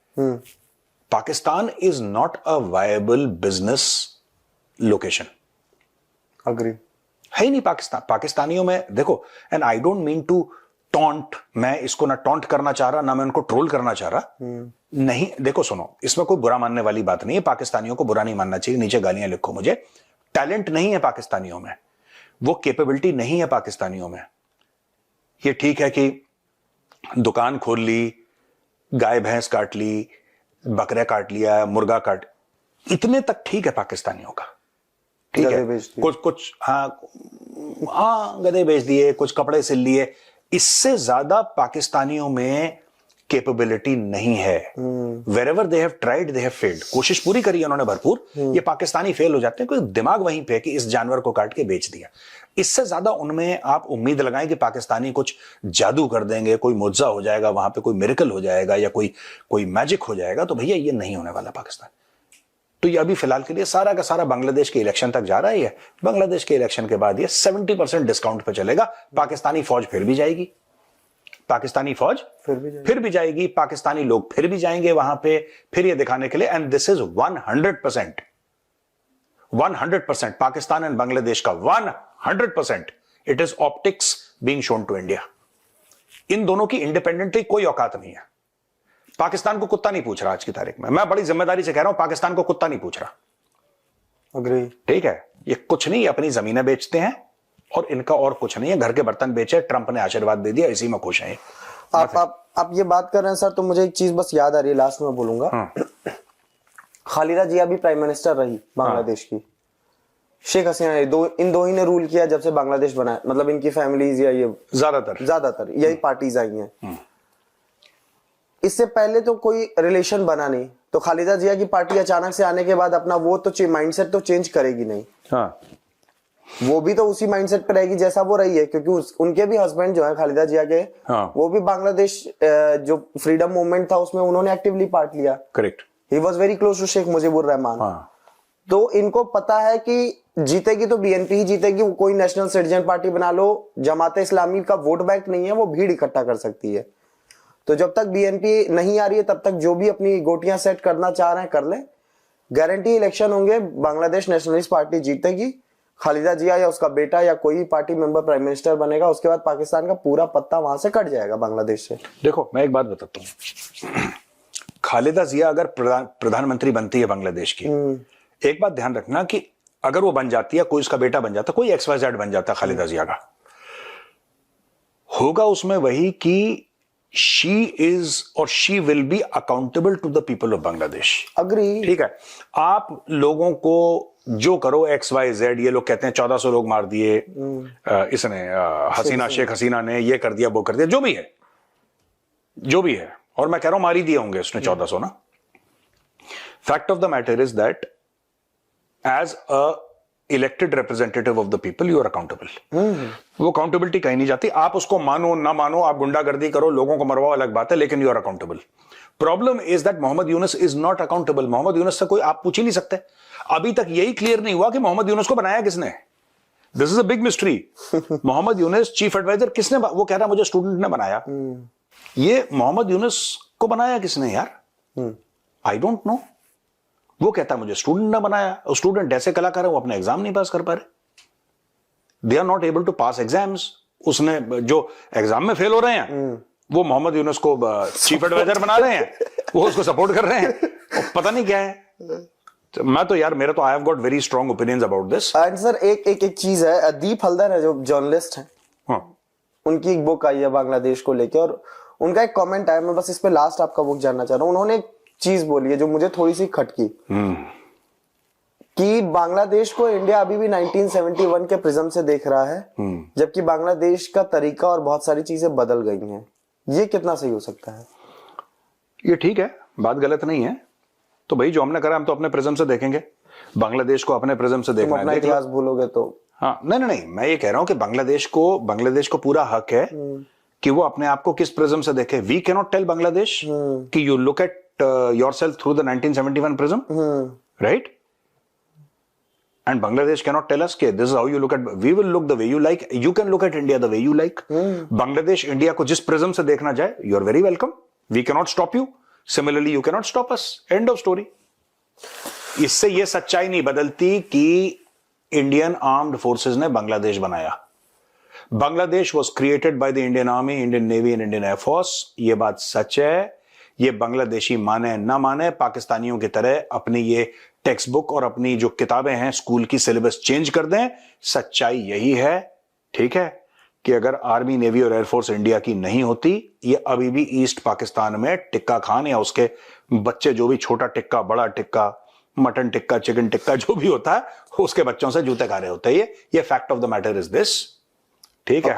Pakistan is not a viable business location. Agree है ही नहीं पाकिस्तान। पाकिस्तानियों में देखो, and I don't mean to taunt, मैं इसको ना टॉन्ट करना चाह रहा ना मैं उनको ट्रोल करना चाह रहा। नहीं, देखो सुनो, इसमें कोई बुरा मानने वाली बात नहीं है, पाकिस्तानियों को बुरा नहीं मानना चाहिए, नीचे गालियां लिखो मुझे। टैलेंट नहीं है पाकिस्तानियों में, वो कैपेबिलिटी नहीं है पाकिस्तानियों में। ये ठीक है कि दुकान खोल ली, गाय भैंस काट ली, बकरे काट लिया, मुर्गा काट, इतने तक ठीक है पाकिस्तानियों का, ठीक है। कुछ हाँ गधे बेच दिए, कुछ कपड़े सिल लिए, इससे ज्यादा पाकिस्तानियों में कैपेबिलिटी नहीं है। Wherever they have tried they have failed. कोशिश पूरी करी है उन्होंने भरपूर, ये पाकिस्तानी फेल हो जाते हैं, कोई दिमाग वहीं पे कि इस जानवर को काट के बेच दिया। इससे ज्यादा उनमें आप उम्मीद लगाएं कि पाकिस्तानी कुछ जादू कर देंगे, कोई मुआवजा हो जाएगा, वहां पे कोई मिरेकल हो जाएगा या कोई मैजिक हो जाएगा, तो भैया ये नहीं होने वाला पाकिस्तान। तो ये अभी फिलहाल के लिए सारा का सारा बांग्लादेश के इलेक्शन तक जा रहा है। बांग्लादेश के इलेक्शन के बाद ये 70% डिस्काउंट पे चलेगा। पाकिस्तानी फौज फिर भी जाएगी, पाकिस्तानी फौज फिर भी जाएगी, पाकिस्तानी लोग फिर भी जाएंगे वहां पे, फिर ये दिखाने के लिए। And this is 100% Pakistan and Bangladesh का 100%। It is optics being shown to India. इन दोनों की इंडिपेंडेंटली कोई औकात नहीं है। पाकिस्तान को कुत्ता नहीं पूछ रहा आज की तारीख में, मैं बड़ी जिम्मेदारी से कह रहा हूं, पाकिस्तान को कुत्ता नहीं पूछ रहा। अग्री। ठीक है, ये कुछ नहीं, अपनी जमीनें बेचते हैं और इनका और कुछ नहीं है। घर के बर्तन बेचे, ट्रंप ने आशीर्वाद दे दिया, इसी में खुश हैं। आप ये बात कर रहे हैं सर, तो मुझे एक चीज बस याद आ रही है, लास्ट में बोलूंगा। खालिदा जिया भी प्राइम मिनिस्टर रही बांग्लादेश की, शेख हसीना ने इन दो ही ने रूल किया जब से बांग्लादेश बना, मतलब इनकी फैमिलीज या ये ज्यादातर यही पार्टीज आई हैं। इससे पहले तो कोई रिलेशन बना नहीं, तो खालिदा जिया की पार्टी अचानक से आने के बाद अपना वो तो माइंडसेट तो चेंज करेगी नहीं। हाँ। वो भी तो उसी माइंडसेट पे रहेगी जैसा वो रही है, क्योंकि उनके भी हस्बैंड जो है खालिदा जिया के, हाँ। वो भी बांग्लादेश जो फ्रीडम मूवमेंट था उसमें उन्होंने एक्टिवली पार्ट लिया। Correct. He was very close to Sheikh Mujibur Rahman. हाँ। तो इनको पता है कि जीतेगी तो बीएनपी ही जीतेगी, कोई नेशनल सिटीजन पार्टी बना लो, जमाते इस्लामी का वोट बैंक नहीं है, वो भीड़ इकट्ठा कर सकती है। तो जब तक बीएनपी नहीं आ रही है तब तक जो भी अपनी गोटियां सेट करना चाह रहे हैं कर ले। गारंटी इलेक्शन होंगे, बांग्लादेश नेशनलिस्ट पार्टी जीतेगी, खालिदा जिया या उसका बेटा या कोई पार्टी मेंबर प्राइम मिनिस्टर बनेगा, उसके बाद पाकिस्तान का पूरा पत्ता वहां से कट जाएगा बांग्लादेश से। देखो मैं एक बात बताता हूँ, खालिदा जिया अगर प्रधानमंत्री बनती है बांग्लादेश की, एक बात ध्यान रखना कि अगर वो बन जाती है, कोई उसका बेटा बन जाता, कोई XYZ बन जाता खालिदा जिया का, होगा उसमें वही कि she is or she will be accountable to the people of Bangladesh. Agree. ठीक है, आप लोगों को जो करो XYZ, ये लोग कहते हैं 1400 लोग मार दिए इसने, हसीना शेख हसीना ने ये कर दिया वो कर दिया, जो भी है, और मैं कह रहा हूं मार ही दिए होंगे उसने 1400 ना। Fact of the matter is that as a elected representative of the people you are accountable. वो अकाउंटेबिलिटी कहीं नहीं जाती, आप उसको मानो ना मानो, आप गुंडागर्दी करो, लोगों को मरवाओ, अलग बात है, लेकिन you are accountable. Problem is that Mohammad Yunus is not accountable. Mohammad Yunus से कोई आप पूछ ही नहीं सकते। अभी तक यही क्लियर नहीं हुआ कि मोहम्मद यूनुस को बनाया किसने। This is a big mystery. Mohammad Yunus chief adviser किसने, वो कह रहा मुझे स्टूडेंट ने बनाया। ये मोहम्मद यूनुस को बनाया किसने यार? I don't know. वो कहता है मुझे स्टूडेंट ने बनाया। स्टूडेंट ऐसे कलाकार है, वो अपने एग्जाम नहीं पास कर पा रहे, they are not able to pass exams. उसने जो एग्जाम में फेल हो रहे हैं वो मोहम्मद यूनुस को चीफ एडवाइजर बना रहे हैं, वो उसको सपोर्ट कर रहे हैं, पता नहीं क्या है। तो मैं तो यार, मेरा तो I have got very strong opinions about this. And sir एक चीज है, दीप हल्दर है जो जर्नलिस्ट है, उनकी एक बुक आई है बांग्लादेश को लेके, और उनका एक कमेंट आया, मैं बस इस पे लास्ट आपका बुक जानना चाह रहा हूँ। उन्होंने एक चीज बोली है जो मुझे थोड़ी सी खटकी, कि बांग्लादेश को इंडिया अभी भी 1971 के प्रिज्म से देख रहा है, जबकि बांग्लादेश का तरीका और बहुत सारी चीजें बदल गई हैं। ये कितना सही हो सकता है? ये ठीक है, बात गलत नहीं है। तो भाई जो हमने करा हम तो अपने प्रिज्म से देखेंगे। बांग्लादेश को अपने प्रिज्म से तुम देखना है, अपना देख लो। इतिहास भूलोगे तो हाँ, नहीं नहीं नहीं, मैं ये कह रहा हूं कि बांग्लादेश को पूरा हक है कि वो अपने आप को किस प्रिज्म से देखे। We can not tell Bangladesh कि you look at yourself through the 1971 prism, right? And Bangladesh cannot tell us, okay, this is how you look at, we will look the way you like, you can look at India the way you like. Bangladesh India को जिस prism से देखना चाहे, you are very welcome. We cannot stop you. Similarly, you cannot stop us. End of story. इससे ये सच्चाई नहीं बदलती कि इंडियन आर्म्ड फोर्सेस ने बांग्लादेश बनाया। Bangladesh was created by the Indian army, Indian navy and Indian air force. ये बात सच है। ये बांग्लादेशी माने ना माने, पाकिस्तानियों की तरह अपनी ये टेक्स्ट बुक और अपनी जो किताबें हैं स्कूल की सिलेबस चेंज कर दें, सच्चाई यही है, ठीक है, कि अगर आर्मी, नेवी और एयरफोर्स इंडिया की नहीं होती, ये अभी भी ईस्ट पाकिस्तान में टिक्का खान या उसके बच्चे, जो भी छोटा टिक्का, बड़ा टिक्का, मटन टिक्का, चिकन टिक्का, जो भी होता है, उसके बच्चों से जूते खा रहे होते हैं। ये fact of the matter is this, ठीक है।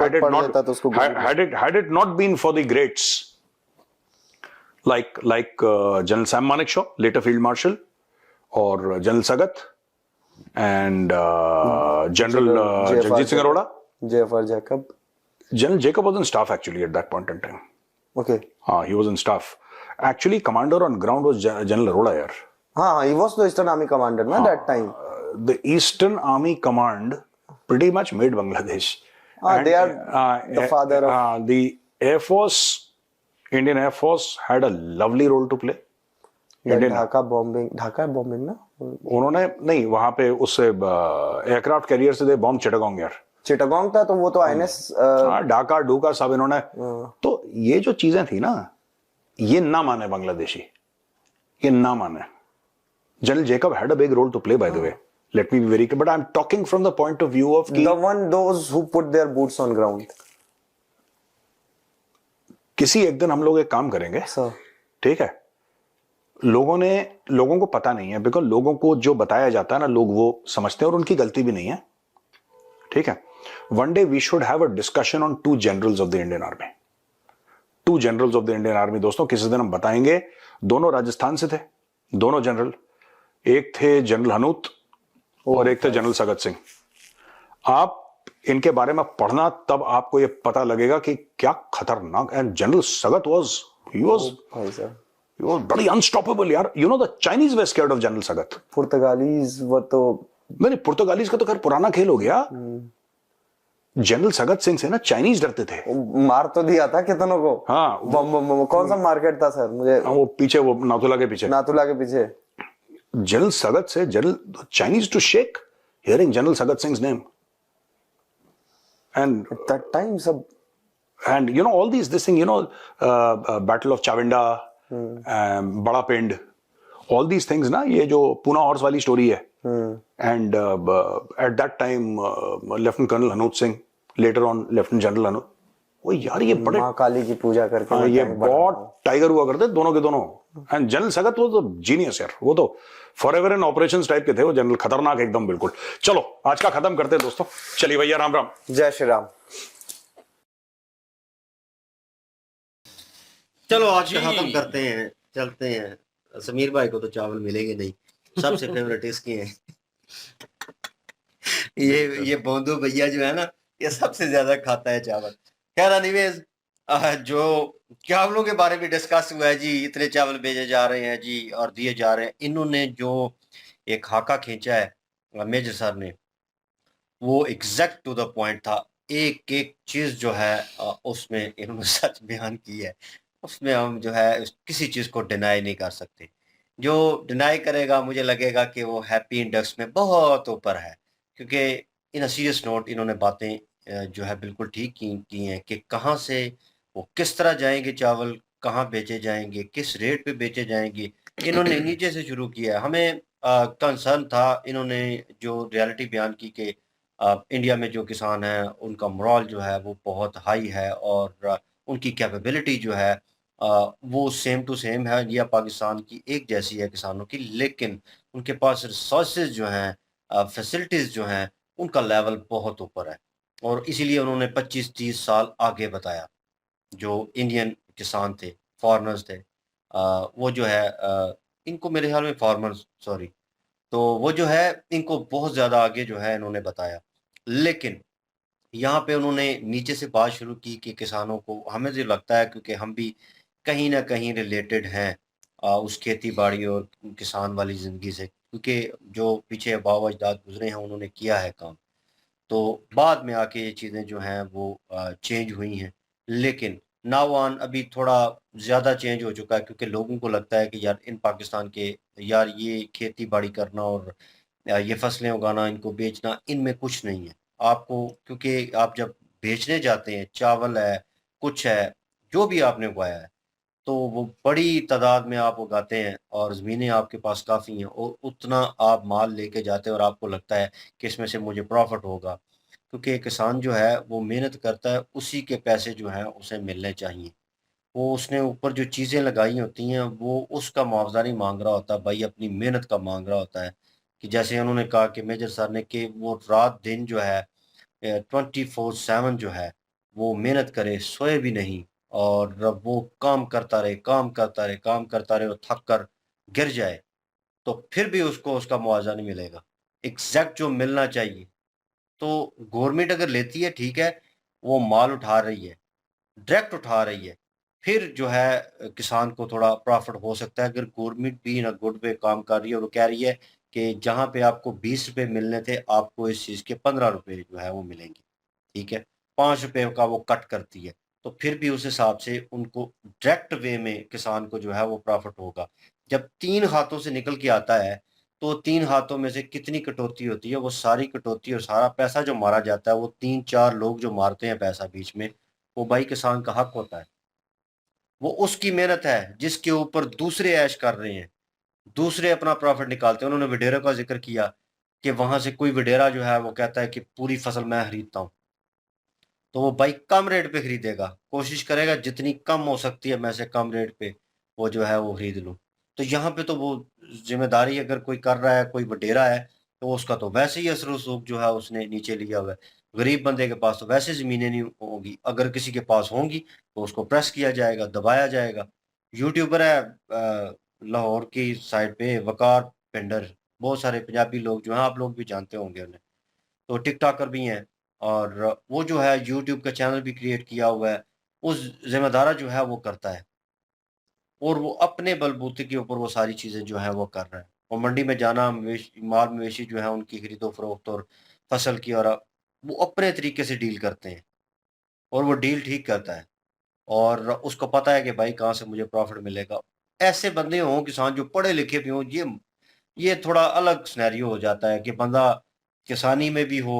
had it not been for the greats like General Sam Manekshaw, later Field Marshal, or General Sagat and General Jagjit Singh Arora, JFR Jacob. General Jacob was in staff actually at that point in time. Okay. He was in staff. Actually, commander on ground was General Arora here. He was the Eastern Army commander na that time. The Eastern Army Command pretty much made Bangladesh. And, they are the father of the Air Force. Indian Air Force had a lovely role to play. Dhaka bombing ना उन्होंने नहीं, वहां पे उससे aircraft carrier से दे bomb Chittagong यार, चिटागोंग था, तो वो तो आईएनएस ढाका ढूका सब इन्होंने। तो ये जो चीजें थी ना, ये ना माने बांग्लादेशी, ये ना माने। General Jacob had a big role to play, by the way. Let me be very clear, but I'm talking from the point of view of those who put their boots on ground. किसी एक दिन हम लोग एक काम करेंगे, ठीक है। लोगों को पता नहीं है, बिकॉज लोगों को जो बताया जाता है ना, लोग वो समझते हैं और उनकी गलती भी नहीं है, ठीक है। One day we should have a discussion on two generals of the Indian army, two generals of the Indian army. दोस्तों, किसी दिन हम बताएंगे। दोनों राजस्थान से थे, दोनों जनरल। एक थे जनरल हनूत और एक थे जनरल सगत सिंह। आप इनके बारे में पढ़ना, तब आपको ये पता लगेगा कि क्या खतरनाक। And general Sagat was very unstoppable यार। You know the Chinese were scared of General Sagat. पुर्तगालीज वो तो नहीं, पुर्तगालीज का तो खैर पुराना खेल हो गया। जनरल सगत सिंह से ना चाइनीज डरते थे। मार तो दिया था कितनों को। हाँ, कौन सा मार्केट था सर मुझे? वो पीछे, वो नाथुला के पीछे। जनरल सगत से general Chinese to shake hearing general Sagat Singh name. And at that time sab, and you know all this thing, you know, Battle of Chavinda, Bada Pind, all these things ना, ये जो पूना हॉर्स वाली स्टोरी है। And at that time Lieutenant Colonel Hanoot Singh, later on Lieutenant General Hanoot, वो यार ये बड़े माँ काली की पूजा करके ये बहुत टाइगर हुआ करते दोनों के दोनों। एंड जनरल सगत वो तो जीनियस यार, वो तो फॉरएवर इन ऑपरेशंस टाइप के थे वो जनरल, खतरनाक एकदम बिल्कुल। चलो आज का खत्म करते हैं दोस्तों। चलिए भैया, राम राम, जय श्री राम। चलो आज का खत्म करते हैं, चलते हैं। समीर भाई को तो चावल मिलेंगे नहीं, सबसे फेवरेट इसके हैं। ये बोंदू भैया जो है ना, ये सबसे ज्यादा खाता है चावल। खैर एनीवेज, जो चावलों के बारे में डिस्कस हुआ है जी, इतने चावल भेजे जा रहे हैं जी और दिए जा रहे हैं। इन्होंने जो एक खाका खींचा है मेजर सर ने, वो एग्जैक्ट टू द पॉइंट था। एक एक चीज जो है उसमें इन्होंने सच बयान की है। उसमें हम जो है किसी चीज को डिनाई नहीं कर सकते। जो डिनाई करेगा, मुझे लगेगा कि वो हैप्पी इंडेक्स में बहुत ऊपर है, क्योंकि इन अ सीरियस नोट इन्होंने बातें जो है बिल्कुल ठीक की हैं कि कहाँ से वो किस तरह जाएंगे चावल, कहाँ बेचे जाएंगे, किस रेट पे बेचे जाएंगे। इन्होंने नीचे से शुरू किया। हमें कंसर्न था, इन्होंने जो रियलिटी बयान की कि इंडिया में जो किसान हैं उनका मोरल जो है वो बहुत हाई है और उनकी कैपेबिलिटी जो है वो सेम टू सेम है या पाकिस्तान की एक जैसी है किसानों की, लेकिन उनके पास रिसोर्सेज जो हैं, फैसिलिटीज़ जो हैं, उनका लेवल बहुत ऊपर है। और इसीलिए उन्होंने 25-30 साल आगे बताया। जो इंडियन किसान थे, फॉरनर्स थे, वो जो है इनको मेरे ख्याल में फार्मर्स, सॉरी, तो वो जो है इनको बहुत ज़्यादा आगे जो है इन्होंने बताया। लेकिन यहाँ पे उन्होंने नीचे से बात शुरू की कि किसानों को, हमें जो लगता है क्योंकि हम भी कहीं न कहीं रिलेटेड हैं उस खेती-बाड़ी और किसान वाली ज़िंदगी से, क्योंकि जो पीछे आबाव-अजदाद गुज़रे हैं उन्होंने किया है काम। तो बाद में आके ये चीज़ें जो हैं वो चेंज हुई हैं। लेकिन नाउ ऑन अभी थोड़ा ज़्यादा चेंज हो चुका है, क्योंकि लोगों को लगता है कि यार इन पाकिस्तान के, यार ये खेती-बाड़ी करना और ये फसलें उगाना, इनको बेचना, इनमें कुछ नहीं है। आपको, क्योंकि आप जब बेचने जाते हैं, चावल है, कुछ है, जो भी आपने उगाया है, तो वो बड़ी तादाद में आप उगाते हैं और ज़मीनें आपके पास काफ़ी हैं और उतना आप माल लेके जाते हैं और आपको लगता है कि इसमें से मुझे प्रॉफ़िट होगा। क्योंकि एक किसान जो है वो मेहनत करता है, उसी के पैसे जो हैं उसे मिलने चाहिए। वो उसने ऊपर जो चीज़ें लगाई होती हैं वो उसका मुआवज़ा नहीं माँग रहा होता, भाई अपनी मेहनत का माँग रहा होता है। कि जैसे उन्होंने कहा कि मेजर सर ने, कि वो रात-दिन जो है 24/7 जो है वो मेहनत करे, सोए भी नहीं और वो काम करता रहे, काम करता रहे, काम करता रहे और थक कर गिर जाए, तो फिर भी उसको उसका मुआवज़ा नहीं मिलेगा। एग्ज़ैक्ट जो मिलना चाहिए। तो गवर्नमेंट अगर लेती है ठीक है, वो माल उठा रही है, डायरेक्ट उठा रही है, फिर जो है किसान को थोड़ा प्रॉफ़िट हो सकता है। अगर गवर्नमेंट भी इन अ गुड वे काम कर रही है और वो कह रही है कि जहाँ पे आपको ₹20 मिलने थे, आपको इस चीज़ के ₹15 जो है वो मिलेंगे, ठीक है? ₹5 का वो कट करती है, तो फिर भी उस हिसाब से उनको डायरेक्ट वे में किसान को जो है वो प्रॉफ़िट होगा। जब 3 हाथों से निकल के आता है, तो 3 हाथों में से कितनी कटौती होती है, वो सारी कटौती और सारा पैसा जो मारा जाता है, वो 3-4 लोग जो मारते हैं पैसा बीच में, वो भाई किसान का हक होता है। वो उसकी मेहनत है, जिसके ऊपर दूसरे ऐश कर रहे हैं, दूसरे अपना प्रॉफ़िट निकालते हैं। उन्होंने वडेरा का ज़िक्र किया कि वहाँ से कोई वडेरा जो है वो कहता है कि पूरी फसल मैं खरीदता हूँ। तो वो भाई कम रेट पे खरीदेगा, कोशिश करेगा जितनी कम हो सकती है मैं से कम रेट पे वो जो है वो खरीद लूँ। तो यहाँ पे तो वो ज़िम्मेदारी अगर कोई कर रहा है, कोई वडेरा है, तो उसका तो वैसे ही असर-रसूख जो है उसने नीचे लिया हुआ है। गरीब बंदे के पास तो वैसे ज़मीनें नहीं होंगी, अगर किसी के पास होंगी तो उसको प्रेस किया जाएगा, दबाया जाएगा। यूट्यूबर है लाहौर की साइड पे वकार पिंडर, बहुत सारे पंजाबी लोग जो हैं, आप लोग भी जानते होंगे उन्हें। तो टिकटॉकर भी हैं और वो जो है यूट्यूब का चैनल भी क्रिएट किया हुआ है। उस ज़िम्मेदारा जो है वो करता है और वो अपने बलबूते के ऊपर वो सारी चीज़ें जो हैं वो कर रहा है। और मंडी में जाना, माल-मवेशी जो है उनकी खरीदो-फ़रोख्त और फसल की, और वो अपने तरीके से डील करते हैं और वो डील ठीक करता है और उसको पता है कि भाई कहाँ से मुझे प्रॉफ़िट मिलेगा। ऐसे बंदे हों किसान जो पढ़े लिखे भी हों, ये थोड़ा अलग सिनेरियो हो जाता है कि बंदा किसानी में भी हो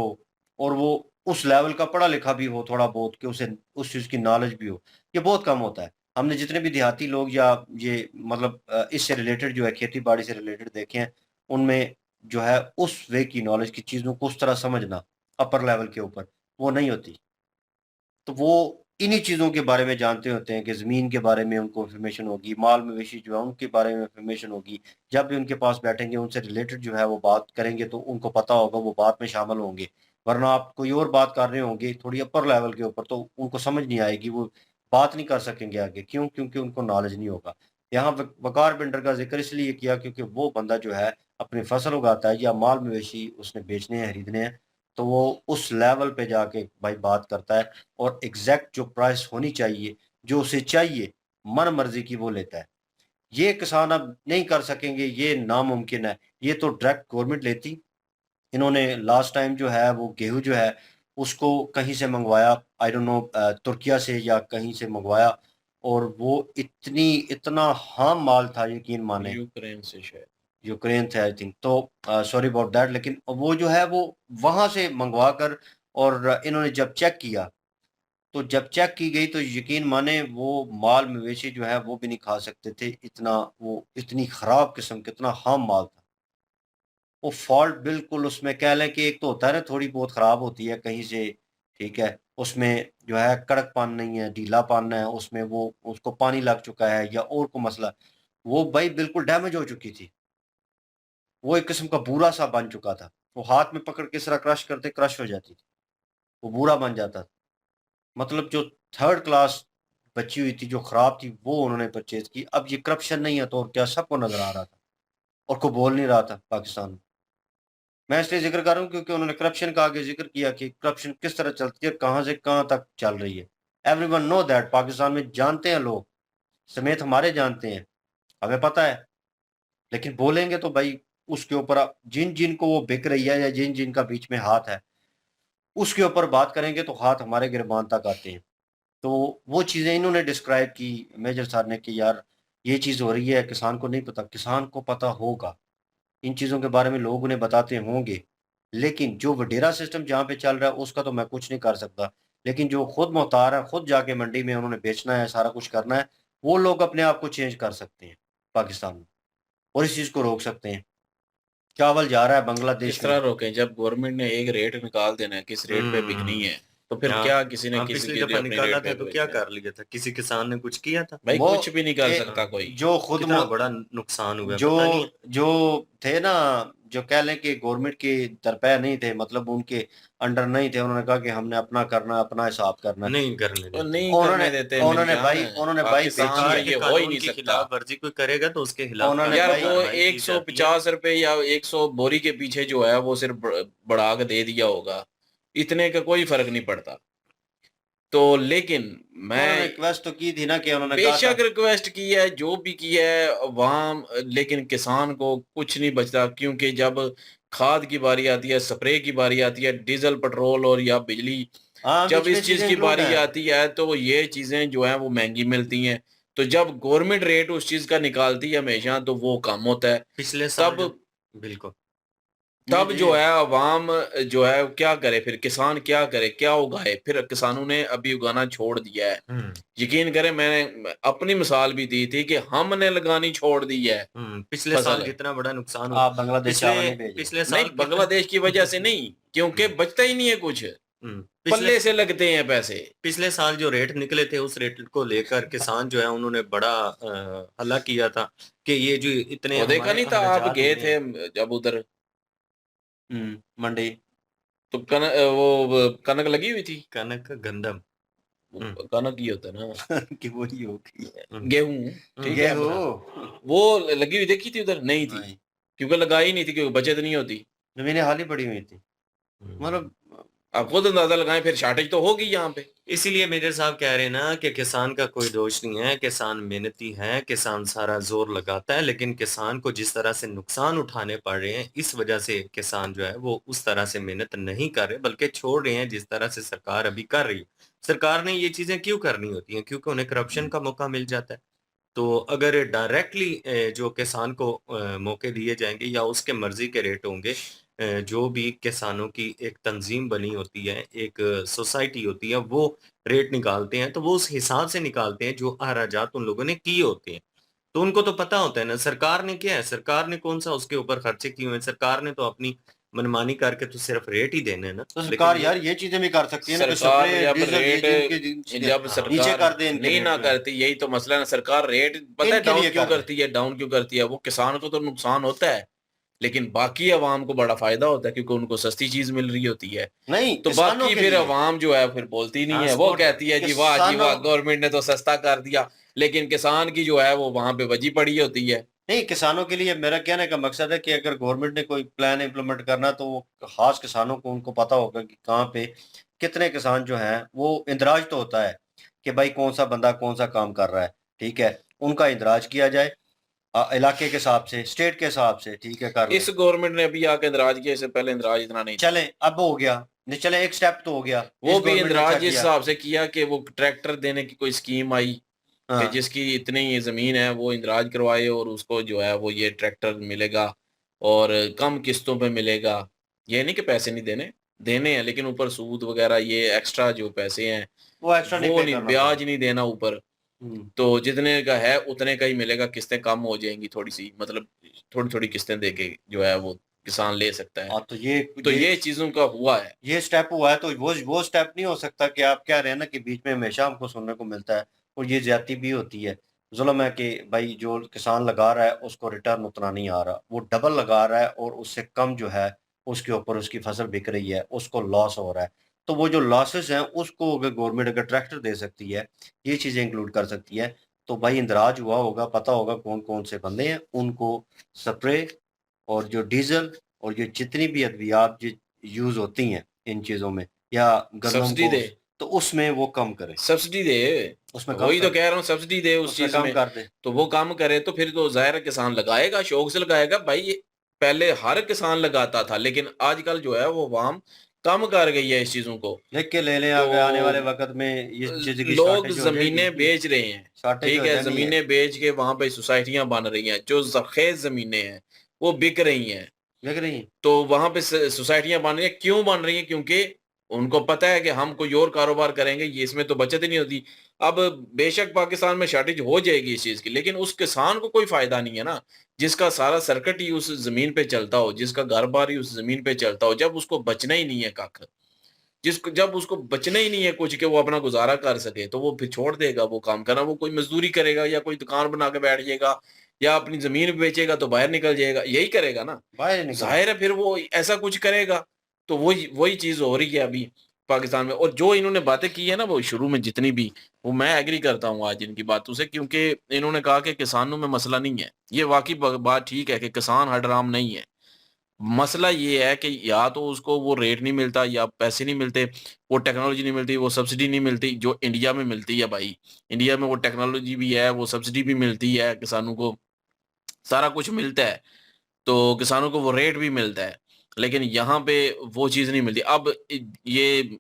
और वो उस लेवल का पढ़ा लिखा भी हो थोड़ा बहुत, कि उसे उस चीज़ की नॉलेज भी हो। ये बहुत कम होता है। हमने जितने भी देहाती लोग या ये मतलब इससे रिलेटेड जो है खेती-बाड़ी से रिलेटेड देखे हैं, उनमें जो है उस वे की नॉलेज की चीज़ों को उस तरह समझना अपर लेवल के ऊपर, वो नहीं होती। तो वो इन्हीं चीज़ों के बारे में जानते होते हैं कि ज़मीन के बारे में उनको इन्फॉर्मेशन होगी, माल-मवेशी जो है उनके बारे में इन्फॉर्मेशन होगी। जब भी उनके पास बैठेंगे, उनसे रिलेटेड जो है वो बात करेंगे तो उनको पता होगा, वो बात में शामिल होंगे। वरना आप कोई और बात कर रहे होंगे थोड़ी अपर लेवल के ऊपर, तो उनको समझ नहीं आएगी, वो बात नहीं कर सकेंगे आगे। क्यों? क्योंकि उनको नॉलेज नहीं होगा। यहाँ वक़ार बिल्डर का ज़िक्र इसलिए किया क्योंकि वो बंदा जो है अपनी फसल उगाता है या माल-मवेशी उसने बेचने हैं, खरीदने हैं, तो वो उस लेवल पे जाके भाई बात करता है और एग्ज़ैक्ट जो प्राइस होनी चाहिए, जो उसे चाहिए, मन-मर्ज़ी की वो लेता है। ये किसान अब नहीं कर सकेंगे, ये नामुमकिन है। ये तो डायरेक्ट गवर्नमेंट लेती। इन्होंने लास्ट टाइम जो है वो गेहूँ जो है उसको कहीं से मँगवाया, आई डोंट नो तुर्किया से या कहीं से मँगवाया और वो इतना हार्म माल था, यकीन मानें। यूक्रेन से शायद। यूक्रेन थे आई थिंक, तो सॉरी अबाउट दैट, लेकिन वो जो है वो वहाँ से मँगवा कर और इन्होंने जब चेक किया, तो जब चेक की गई तो यकीन माने वो माल मवेशी जो है वो भी नहीं खा सकते थे, इतना वो इतनी खराब किस्म का इतना हार्म माल था। वो फ़ॉल्ट बिल्कुल उसमें कह लें कि एक तो होता है ना थोड़ी बहुत खराब होती है कहीं से, ठीक है? उसमें जो है कड़कपन नहीं है, ढीलापन है, उसमें वो उसको पानी लग चुका है या और कोई मसला, वो भई बिल्कुल डैमेज हो चुकी थी। वो एक किस्म का बूरा-सा बन चुका था। वो हाथ में पकड़ के इस तरह क्रश करते क्रश हो जाती थी। वो बूरा बन जाता था। मतलब जो थर्ड क्लास बची हुई थी, जो खराब थी, वो उन्होंने परचेज़ की। अब ये करप्शन नहीं है तो और क्या, सबको नज़र आ रहा था और कोई बोल नहीं रहा था पाकिस्तान में। मैं इसलिए जिक्र कर रहा हूँ क्योंकि उन्होंने करप्शन का आगे जिक्र किया कि करप्शन किस तरह चलती है, कहाँ से कहाँ तक चल रही है। एवरीवन नो दैट, पाकिस्तान में जानते हैं लोग, समेत हमारे जानते हैं, हमें पता है। लेकिन बोलेंगे तो भाई उसके ऊपर जिन जिन को वो बिक रही है या जिन जिन का बीच में हाथ है उसके ऊपर बात करेंगे तो हाथ हमारे गिरबान तक आते हैं। तो वो चीज़ें इन्होंने डिस्क्राइब की मेजर साहब ने कि यार ये चीज़ हो रही है, किसान को नहीं पता। किसान को पता होगा, इन चीज़ों के बारे में लोग उन्हें बताते होंगे, लेकिन जो वडेरा सिस्टम जहाँ पे चल रहा है उसका तो मैं कुछ नहीं कर सकता। लेकिन जो खुद मुख्तार है, खुद जाके मंडी में उन्होंने बेचना है, सारा कुछ करना है, वो लोग अपने आप को चेंज कर सकते हैं पाकिस्तान में और इस चीज़ को रोक सकते हैं। चावल जा रहा है बांग्लादेश किस तरह में। रोकें जब गवर्नमेंट ने एक रेट निकाल देना है किस रेट पे बिकनी है, तो फिर हाँ क्या किसी ने हाँ, किसी पिछली के दफा अपने निकाला रेट था पे तो क्या बेचना है? कर लिया था, किसी किसान ने कुछ किया था? भाई वो कुछ भी नहीं कर ए, सकता कोई। जो खुद कितना मु- बड़ा नुकसान हुआ है, जो पता नहीं है। जो थे ना, जो कह लें कि गवर्नमेंट के दरपे नहीं थे, मतलब उनके अंडर नहीं थे, उन्होंने कहा कि हमने अपना करना है, अपना हिसाब करना है। नहीं करने तो देते। नहीं उन्होंने करने देते उन्होंने भाई मिलजान, उन्होंने भाई पाकिस्तान बेची सरकार में है। के ये हो ही कानून नहीं की सकता। खिलाफ वर्जी कोई करेगा तो उसके खिलाफ उन्होंने यार भाई वो कार्रवाई की जाती है। 150 रुपए या 100 बोरी के पीछे जो है वो सिर्फ बढ़ा के दे दिया होगा, इतने का कोई फर्क नहीं पड़ता। तो लेकिन उन्होंने मैं रिक्वेस्ट तो की थी ना कि उन्होंने कहा था बेशक रिक्वेस्ट की है, जो भी की है अवाम, लेकिन किसान को कुछ नहीं बचता, क्योंकि जब खाद की बारी आती है, स्प्रे की बारी आती है, डीजल पेट्रोल और या बिजली, हाँ जब बीच में इस चीज चीजें की इंक्लूड बारी हैं। आती है तो ये चीजें जो है वो महंगी मिलती हैं। तो जब गवर्नमेंट रेट उस चीज का निकालती है हमेशा तो वो कम होता है। पिछले साल तब जब बिल्कुल जी तब जी जो है अवाम जो है क्या करे, फिर किसान क्या करे, क्या उगाए? फिर किसानों ने अभी उगाना छोड़ दिया है। यकीन करें मैंने अपनी मिसाल भी दी थी कि हमने लगानी छोड़ दी है पिछले साल फसल। जितना बड़ा नुकसान हुआ, आप बांग्लादेश पिछले चावल नहीं भेजे। पिछले साल नहीं बांग्लादेश की वजह से नहीं, क्योंकि बचता ही नहीं है कुछ, पिछले पल्ले से लगते हैं पैसे। पिछले साल जो रेट निकले थे उस रेट को लेकर किसान जो है उन्होंने बड़ा हल्ला किया था कि ये जो इतने वो देखा हमारे नहीं था, आप अखराजात गए हुए थे हैं। जब उधर, मंडी तो वो कनक लगी हुई थी। कनक गंदम कनक ही होता है ना, की वही हो गई है। गेहूं, ठीक है अपना, गेहूं वो लगी हुई देखी थी उधर? नहीं थी, नहीं, क्योंकि लगाई नहीं थी, क्योंकि बचत नहीं होती। जमीनें हाली पड़ी हुई थी, मतलब आप खुद अंदाजा लगाएं, फिर शार्टेज तो होगी यहाँ पे। इसीलिए मेजर साहब कह रहे हैं ना कि किसान का कोई दोष नहीं है, किसान मेहनती है, किसान सारा जोर लगाता है, लेकिन किसान को जिस तरह से नुकसान उठाने पड़ रहे हैं इस वजह से किसान जो है वो उस तरह से मेहनत नहीं कर रहे बल्कि छोड़ रहे हैं जिस तरह से सरकार अभी कर रही है। सरकार ने ये चीजें क्यों करनी होती हैं? क्योंकि उन्हें करप्शन का मौका मिल जाता है। तो अगर डायरेक्टली जो किसान को मौके दिए जाएंगे या उसके मर्जी के रेट होंगे, जो भी किसानों की एक तंजीम बनी होती है, एक सोसाइटी होती है, वो रेट निकालते हैं तो वो उस हिसाब से निकालते हैं जो अखराजात उन लोगों ने किए होते हैं। तो उनको तो पता होता है ना सरकार ने क्या है, सरकार ने कौन सा उसके ऊपर खर्चे किए हुए हैं। सरकार ने तो अपनी मनमानी करके तो सिर्फ रेट ही देने हैं ना। तो लेकिन सरकार यार ये चीजें भी कर सकती है ना कि सरकार स्प्रे जब डीजल ये रेट जब नीचे सरकार कर दे इनके नहीं ना रेट करती, यही तो मसला है ना। सरकार रेट पता है इनके डाउन लिए क्यों कर रहे करती है? डाउन क्यों करती है? वो किसान को तो नुकसान होता है, लेकिन बाकी अवाम को बड़ा फायदा होता है, क्योंकि उनको सस्ती चीज मिल रही होती है। नहीं तो किसानों बाकी के फिर लिए अवाम जो है फिर बोलती नहीं हाँ, है, वो सपोर्ट कहती है जी वाह किसानों गवर्नमेंट ने तो सस्ता कर दिया, लेकिन किसान की जो है वो वहां पे बजी पड़ी होती है। नहीं, किसानों के लिए मेरा कहने का मकसद है कि अगर गवर्नमेंट ने कोई प्लान इम्प्लीमेंट करना तो वो खास किसानों को उनको पता होगा कि कहाँ पे कितने किसान जो हैं वो इंदराज तो होता है कि भाई कौन सा बंदा कौन सा काम कर रहा है, ठीक है, उनका इंदराज किया जाए इलाके के हिसाब से, स्टेट के हिसाब से, ठीक है, कर इस लो। गवर्नमेंट ने अभी आके इंदराज किया, इससे पहले इंदराज इतना नहीं था। चले अब हो गया, नहीं चले एक स्टेप तो हो गया, वो इस भी गवर्नमेंट ने अच्छा इंदराज इस किया। हिसाब से किया कि वो ट्रैक्टर देने की कोई स्कीम आई कि हाँ जिसकी इतनी जमीन है वो इंदराज करवाए और उसको जो है वो ये ट्रैक्टर मिलेगा और कम किस्तों पे मिलेगा। ये नहीं कि पैसे नहीं देने, देने हैं, लेकिन ऊपर सूद वगैरह ये एक्स्ट्रा जो पैसे हैं वो एक्स्ट्रा नहीं वो पे नहीं, करना ब्याज पड़ेगा। नहीं देना ऊपर। हम्म, तो जितने का है उतने का ही मिलेगा, किस्तें कम हो जाएंगी थोड़ी सी, मतलब थोड़ी थोड़ी किस्तें देके जो है वो किसान ले सकता है। हाँ तो ये तो ये ये चीजों का हुआ है। ये स्टेप हुआ है तो वो स्टेप नहीं हो सकता कि आप कह रहे हैं ना कि बीच में हमेशा हमको सुनने को मिलता है और ये ज्यादती भी होती है, जुल्म है कि भाई जो किसान लगा रहा है उसको रिटर्न उतना नहीं आ रहा, वो डबल लगा रहा है और उससे कम जो है उसके ऊपर उसकी फसल बिक रही है, उसको लॉस हो रहा है। तो वो जो लॉसेस हैं उसको अगर गवर्नमेंट अगर ट्रैक्टर दे सकती है, ये चीजें इंक्लूड कर सकती है, तो भाई इंदराज हुआ होगा, पता होगा कौन कौन से बंदे हैं उनको स्प्रे और जो डीजल और ये जितनी भी अद्वियात जो यूज होती हैं इन चीजों में या गंदम सब्सिडी को, दे, तो उसमें वो कम करे, सब्सिडी दे, उसमें कम वही तो कर कह रहा हूँ, सब्सिडी दे उस उसमें चीज कम में। कर दे। तो वो काम करे तो फिर तो जाहिर है किसान लगाएगा, शौक से लगाएगा भाई। पहले हर किसान लगाता था, लेकिन आजकल जो है वो वाम कम कर गई है इस चीजों को। लिख के ले लें, तो आगे आने वाले वक्त में ये चीज की लोग शॉर्टेज हो जाएगी, जमीनें बेच रहे हैं, शॉर्टेज ठीक हो है, जानी है, जमीनें बेच के वहां पे सोसाइटियां बन रही हैं, जो जरखेज जमीनें हैं वो बिक रही हैं। देख रही हैं। तो वहां पे सोसाइटियां बन रही हैं, क्यों बन रही हैं? क्योंकि उनको पता है कि हम कोई और कारोबार करेंगे, ये इसमें तो बचत ही नहीं होती। अब बेशक पाकिस्तान में शॉर्टेज हो जाएगी इस चीज की, लेकिन उस किसान को कोई फायदा नहीं है ना, जिसका सारा सर्किट ही उस जमीन पे चलता हो, जिसका घर बार ही उस जमीन पे चलता हो। जब उसको बचना ही नहीं है कख, जिसको जब उसको बचना ही नहीं है कुछ कि वो अपना गुजारा कर सके, तो वो फिर छोड़ देगा वो काम करना। वो कोई मजदूरी करेगा या कोई दुकान बना के बैठ जाएगा या अपनी जमीन बेचेगा तो बाहर निकल जाएगा, यही करेगा ना। बाहर निकल। जाहिर है फिर वो ऐसा कुछ करेगा। तो वही वही चीज हो रही है अभी पाकिस्तान में। और जो इन्होंने बातें की है ना वो शुरू में जितनी भी, वो मैं एग्री करता हूँ आज इनकी बातों से, क्योंकि इन्होंने कहा कि किसानों में मसला नहीं है। ये वाकई बात ठीक है कि किसान हडराम नहीं है। मसला ये है कि या तो उसको वो रेट नहीं मिलता, या पैसे नहीं मिलते, वो टेक्नोलॉजी नहीं मिलती, वो सब्सिडी नहीं मिलती जो इंडिया में मिलती है भाई। इंडिया में वो टेक्नोलॉजी भी है, वो सब्सिडी भी मिलती है, किसानों को सारा कुछ मिलता है, तो किसानों को वो रेट भी मिलता है। लेकिन यहाँ पे वो चीज़ नहीं मिलती। अब ये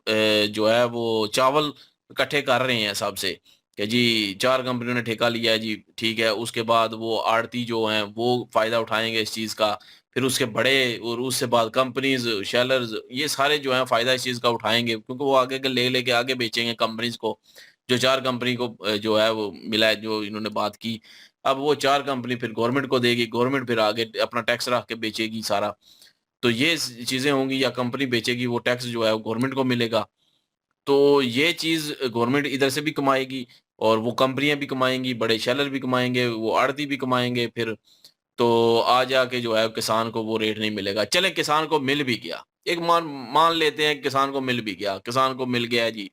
जो है वो चावल इकट्ठे कर रहे हैं सबसे कि जी 4 कंपनियों ने ठेका लिया है जी, ठीक है। उसके बाद वो आड़ती जो हैं वो फ़ायदा उठाएँगे इस चीज़ का। फिर उसके बड़े और उससे बाद कंपनीज़, शेलर्स, ये सारे जो हैं फ़ायदा इस चीज़ का उठाएँगे, क्योंकि वो आगे के लेके आगे बेचेंगे कंपनीज़ को। जो 4 कंपनी को जो है वो मिला है, जो इन्होंने बात की। अब वो 4 कंपनी फिर गवर्नमेंट को देगी, गवर्नमेंट फिर आगे अपना टैक्स रख के बेचेगी सारा। तो ये चीज़ें होंगी, या कंपनी बेचेगी, वो टैक्स जो है वो गवर्नमेंट को मिलेगा। तो ये चीज़ गवर्नमेंट इधर से भी कमाएगी और वो कंपनियाँ भी कमाएँगी, बड़े शेलर भी कमाएँगे, वो आड़ती भी कमाएँगे फिर। तो आ जाके जो है किसान को वो रेट नहीं मिलेगा। चलें किसान को मिल भी गया, एक मान मान लेते हैं किसान को मिल भी गया, किसान को मिल गया जी।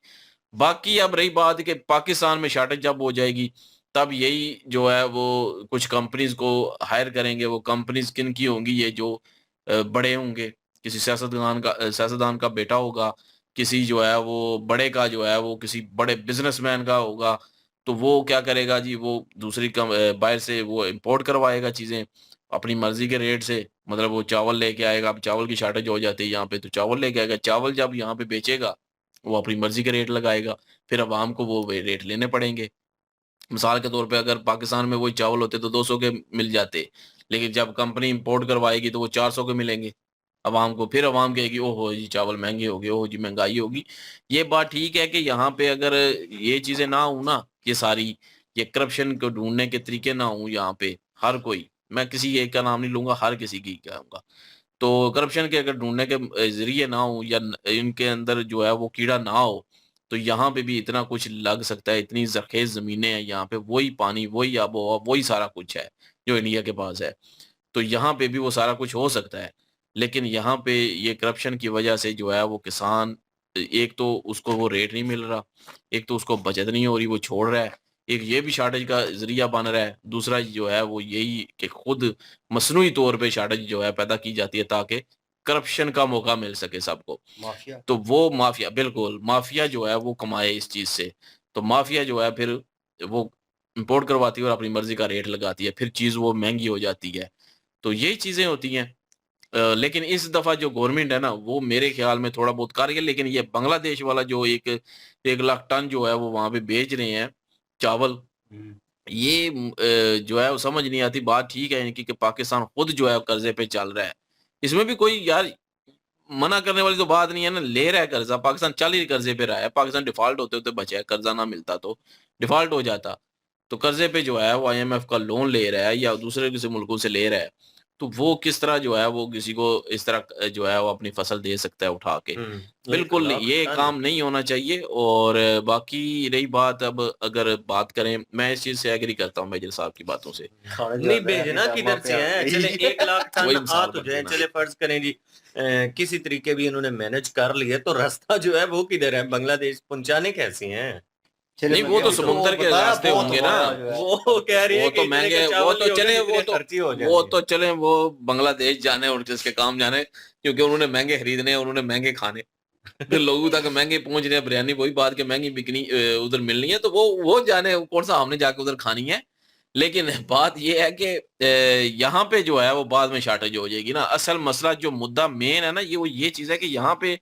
बाकी अब रही बात कि पाकिस्तान में शॉर्टेज जब हो जाएगी, तब यही जो है वो कुछ कंपनीज़ को हायर करेंगे। वो कंपनीज़ किन-की होंगी? ये जो बड़े होंगे, किसी सियासतदान का बेटा होगा, किसी जो है वो बड़े का जो है वो किसी बड़े बिज़नेसमैन का होगा। तो वो क्या करेगा जी, वो दूसरी बाहर से वो इम्पोर्ट करवाएगा चीज़ें अपनी मर्ज़ी के रेट से। मतलब वो चावल लेके आएगा, अब चावल की शॉर्टेज हो जाती है यहाँ पे, तो चावल लेके आएगा। चावल जब यहाँ पे बेचेगा, वो अपनी मर्ज़ी के रेट लगाएगा, फिर अवाम को वो वे रेट लेने पड़ेंगे। मिसाल के तौर पे अगर पाकिस्तान में वही चावल होते तो 200 के मिल जाते, लेकिन जब कंपनी इम्पोर्ट करवाएगी तो वो 400 के मिलेंगे अवाम को। फिर अवाम कहेगी ओहो जी चावल महँगे हो गए, ओहो जी महँगाई होगी। ये बात ठीक है कि यहाँ पे अगर ये चीज़ें ना हो ना, ये सारी, ये करप्शन को ढूँढने के तरीके ना हों यहाँ पे, हर कोई, मैं किसी एक का नाम नहीं लूँगा, हर किसी की कहूँगा। तो करप्शन के अगर ढूँढने के ज़रिए ना हो, या इनके अंदर जो है वो कीड़ा ना हो, तो यहाँ पे भी इतना कुछ लग सकता है। इतनी ज़रख़ेज़ ज़मीनें हैं यहाँ पे, वही पानी, वही आबो-हवा, वही सारा कुछ है, जो इंडिया के पास है। तो यहाँ पे भी वो सारा कुछ हो सकता है। लेकिन यहाँ पे ये करप्शन की वज़ह से जो है वो किसान, एक तो उसको वो रेट नहीं मिल रहा, एक तो उसको बचत नहीं हो रही, वो छोड़ रहा है, एक ये भी शॉर्टेज का ज़रिया बन रहा है। दूसरा जो है वो यही कि खुद मसनूई तौर पे शॉर्टेज जो है पैदा की जाती है, ताकि करप्शन का मौका मिल सके सबको। माफिया। तो वो माफिया, बिल्कुल, माफिया जो है वो कमाए इस चीज़ से। तो माफिया जो है फिर वो इम्पोर्ट करवाती है और अपनी मर्ज़ी का रेट लगाती है, फिर चीज़ वो महँगी हो जाती है। तो यही चीज़ें होती हैं। लेकिन इस दफ़ा जो गवर्नमेंट है ना, वो मेरे ख़्याल में थोड़ा बहुत कर रही है, लेकिन ये बांग्लादेश वाला जो 1 लाख टन जो है वो वहाँ पे बेच रहे हैं चावल, हम्म। ये जो है वो समझ नहीं आती। बात ठीक है इनकी कि पाकिस्तान खुद जो है कर्ज़े पे चल रहा है। इसमें भी कोई यार मना करने वाली तो बात नहीं है ना, ले रहा है कर्जा, पाकिस्तान चल ही कर्जे पे रहा है। पाकिस्तान डिफ़ॉल्ट होते-होते बचा है, कर्जा ना मिलता तो डिफ़ॉल्ट हो जाता। तो कर्जे पे जो है वो आईएमएफ का लोन ले रहा है या दूसरे किसी मुल्कों से ले रहा है। तो वो किस तरह जो है वो किसी को इस तरह जो है वो अपनी फसल दे सकता है उठा के। हुँ, 1 बिल्कुल लाख ये टन। काम नहीं होना चाहिए। और बाकी रही बात, अब अगर बात करें, मैं इस चीज़ से एग्री करता हूँ मेजर साहब की बातों से। खाने नहीं जाता है भेजना हिजामा किधर पे से है? आके चले 1 लाख टन वही आ मिसाल तो बन जाए, गई ना। चले फ़र्ज़ करें जी किसी तरीके भी इन्होंने मैनेज कर लिए, तो रास्ता जो है वो किधर है? बांग्लादेश पहुँचाने कैसे हैं? चले नहीं, मैं वो गया तो हूँ, समुंदर के बताया रास्ते बहुत होंगे बड़ा ना। जो है। वो कह रही है वो कि तो इतने महंगे, का वो चावल तो नहीं होगा, चले, जितने खर्ची हो वो जाएंगे। तो चले, वो बांग्लादेश जाने उनके उसके काम जाने, क्योंकि उन्होंने महंगे खरीदने, उन्होंने महंगे खाने, फिर लोगों तक महंगे पहुंच रहे हैं बिरयानी, वही बात के महंगी बिकनी उधर मिलनी है, तो वो जाने कौन सा हमने जाके उधर खानी है। लेकिन बात ये है कि यहाँ पे जो है वो बाद में शॉर्टेज हो जाएगी ना। असल मसला जो मुद्दा मेन है ना, ये चीज है कि यहाँ पे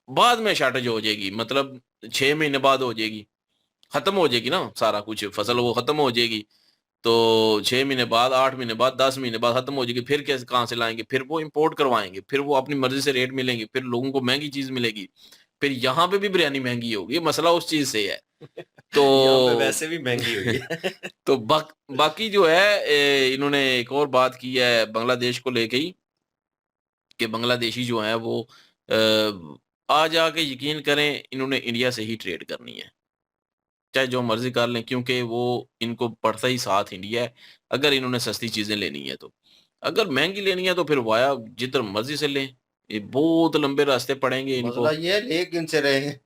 बाद में शॉर्टेज हो जाएगी, मतलब 6 महीने बाद हो जाएगी, खत्म हो जाएगी ना सारा कुछ, फसल वो खत्म हो जाएगी। तो 6 महीने बाद, 8 महीने बाद, 10 महीने बाद खत्म हो जाएगी, फिर कैसे कहाँ से लाएंगे, फिर वो इंपोर्ट करवाएंगे, फिर वो अपनी मर्जी से रेट मिलेंगे, फिर लोगों को महंगी चीज मिलेगी, फिर यहाँ पे भी बिरयानी महंगी होगी। मसला उस चीज से है। यहाँ पे तो वैसे भी महंगी हुई है। तो बाकी जो है इन्होंने एक और बात की है बांग्लादेश को लेके ही, कि बांग्लादेशी जो है वो आ जाके यकीन करें इन्होंने इंडिया से ही ट्रेड करनी है, चाहे जो मर्जी कर लें, क्योंकि वो इनको पड़ता ही साथ इंडिया है। अगर इन्होंने सस्ती चीजें लेनी है तो, अगर महंगी लेनी है तो फिर वाया जिधर मर्जी से लें, ये बहुत लंबे रास्ते पड़ेंगे मसला इनको। ये है लेकिन से रहे हैं।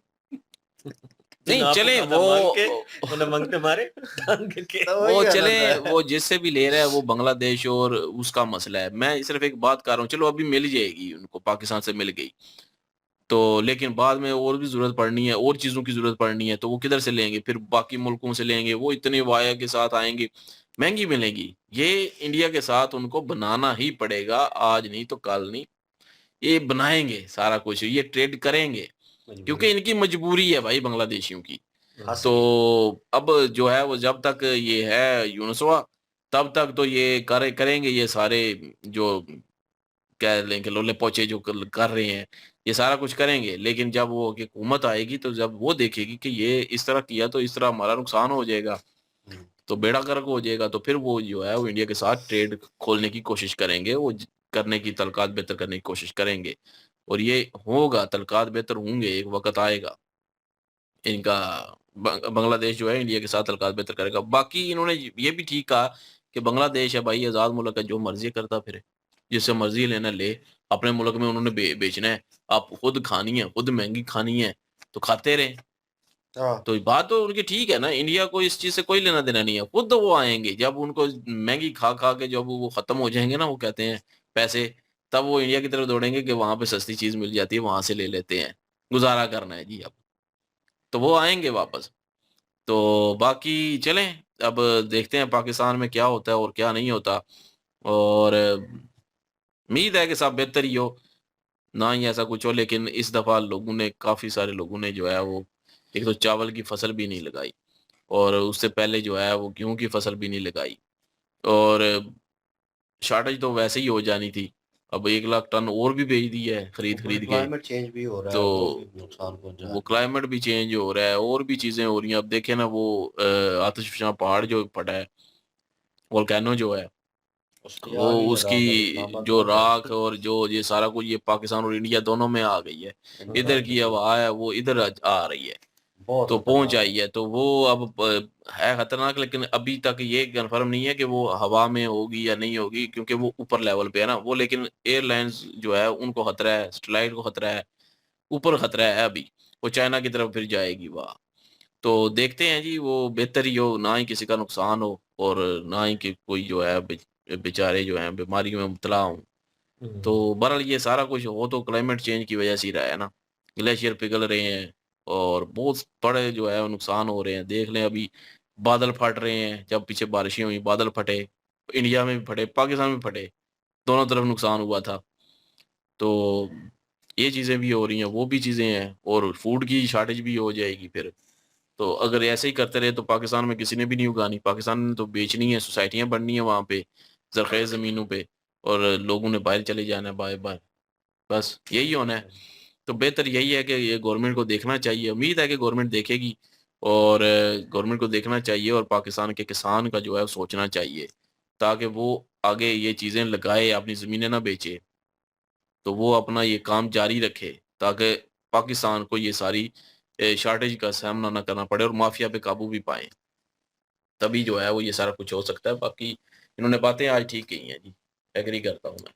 नहीं जिन्हें आपको चले कहा था वो मांग के, उन्हें मांगते मारे टांग के। तो वो वही चले, गलत है। वो जिससे भी ले रहा है वो बांग्लादेश और उसका मसला है। मैं सिर्फ एक बात कर रहा हूँ, चलो अभी मिल जाएगी उनको, पाकिस्तान से मिल गई तो, लेकिन बाद में और भी जरूरत पड़नी है, और चीजों की जरूरत पड़नी है, तो वो किधर से लेंगे, फिर बाकी मुल्कों से लेंगे, वो इतने वाया के साथ आएंगे, महंगी मिलेगी। ये इंडिया के साथ उनको बनाना ही पड़ेगा, आज नहीं तो कल नहीं, ये बनाएंगे सारा कुछ, ये ट्रेड करेंगे, क्योंकि मजबूरी। इनकी मजबूरी है भाई बांग्लादेशियों की। हंस तो के अब जो है वो जब तक ये है यूनुसवा, तब तक तो ये करेंगे ये सारे, जो कह लें कि लोले पोचे जो कर रहे हैं, ये सारा कुछ करेंगे। लेकिन जब वो की हुकूमत आएगी, तो जब वो देखेगी कि ये इस तरह किया तो इस तरह हमारा नुकसान हो जाएगा, तो बेड़ा गर्क हो जाएगा, तो फिर वो जो है वो इंडिया के साथ ट्रेड खोलने की कोशिश करेंगे, वो करने की तलकात बेहतर करने की कोशिश करेंगे। और ये होगा, तलकात बेहतर होंगे, एक वक्त आएगा इनका, बांग्लादेश जो है इंडिया के साथ तलकात बेहतर करेगा। बाकी इन्होंने ये भी ठीक कहा कि बांग्लादेश है भाई, आज़ाद मुल्क है, जो मर्जी करता फिरे, जिससे मर्जी लेना ले, अपने मुल्क में उन्होंने बेचना है, आप खुद खानी है, खुद महंगी खानी है तो खाते रहे। हाँ तो बात तो उनकी ठीक है ना, इंडिया को इस चीज से कोई लेना देना नहीं है, खुद वो आएंगे जब उनको महंगी खा खा के जब वो खत्म हो जाएंगे ना, वो कहते हैं पैसे, तब वो इंडिया की तरफ दौड़ेंगे कि वहां पे सस्ती चीज मिल जाती है, वहां से ले लेते हैं, गुजारा करना है जी अब, तो वो आएंगे वापस। तो बाकी चलें, अब देखते हैं पाकिस्तान में क्या होता है और क्या नहीं होता, और उम्मीद है कि सब बेहतर ही हो, ना ही ऐसा कुछ हो। लेकिन इस दफा लोगों ने, काफी सारे लोगों ने जो है वो, एक तो चावल की फसल भी नहीं लगाई, और उससे पहले जो है वो गेहूं की फसल भी नहीं लगाई, और शॉर्टेज तो वैसे ही हो जानी थी। अब 1 लाख टन और भी भेज दी है खरीद ऊपर खरीद के। क्लाइमेट चेंज भी हो रहा है, तो वो भी नुकसान पहुंचा वो है। क्लाइमेट भी चेंज हो रहा है, और भी चीजें हो रही हैं। अब देखे ना वो आतिशफशां पहाड़ जो फटा है, वोल्केनो जो है, उसकी वो आग ही उसकी लगाओ, फिर इस्लामाबाद जो पहुंच जाए। राख और जो ये सारा कुछ, ये पाकिस्तान और इंडिया दोनों में आ गई है, इधर इमरान की बिल्कुल हवा है वो इधर आ रही है, बहुत तो पहुंच खतरनाक। आई है, तो वो अब है खतरनाक। लेकिन अभी तक ये कंफर्म नहीं है कि वो हवा में होगी या नहीं होगी, क्योंकि वो ऊपर लेवल पे है ना वो। लेकिन एयरलाइंस जो है उनको खतरा है, सैटेलाइट को खतरा है, ऊपर खतरा है अभी, वो चाइना की तरफ फिर जाएगी वहाँ। तो देखते हैं जी, वो बेहतर ही हो, ना ही किसी का नुकसान हो, और ना ही कि कोई जो है बेचारे जो हैं बीमारियों में मुबतला हों। तो बहरहाल ये सारा कुछ हो तो क्लाइमेट चेंज की वजह से ही रहा है ना, ग्लेशियर पिघल रहे हैं, और बहुत बड़े जो है वो नुकसान हो रहे हैं। देख लें अभी बादल फट रहे हैं, जब पीछे बारिशें हुई बादल फटे, इंडिया में भी फटे, पाकिस्तान में भी फटे, दोनों तरफ नुकसान हुआ था। तो ये चीज़ें भी हो रही हैं, वो भी चीज़ें हैं, और फूड की शॉर्टेज भी हो जाएगी फिर। तो अगर ऐसे ही करते रहे तो पाकिस्तान में किसी ने भी नहीं उगानी, पाकिस्तान ने तो बेचनी है, सोसाइटियाँ बननी है वहाँ पे, जरखेज ज़मीनों पे, और लोगों ने बाहर चले जाना है बार बार, बस यही होना है। तो बेहतर यही है कि ये गवर्नमेंट को देखना चाहिए, उम्मीद है कि गवर्नमेंट देखेगी, और गवर्नमेंट को देखना चाहिए, और पाकिस्तान के किसान का जो है वो सोचना चाहिए, ताकि वो आगे ये चीज़ें लगाए, अपनी ज़मीनें ना बेचे, तो वो अपना ये काम जारी रखे, ताकि पाकिस्तान को ये सारी शॉर्टेज का सामना ना करना पड़े, और माफिया पे काबू भी पाए, तभी जो है वो ये सारा कुछ हो सकता है। बाकी इन्होंने बातें आज ठीक कही हैं जी, एग्री करता हूँ मैं,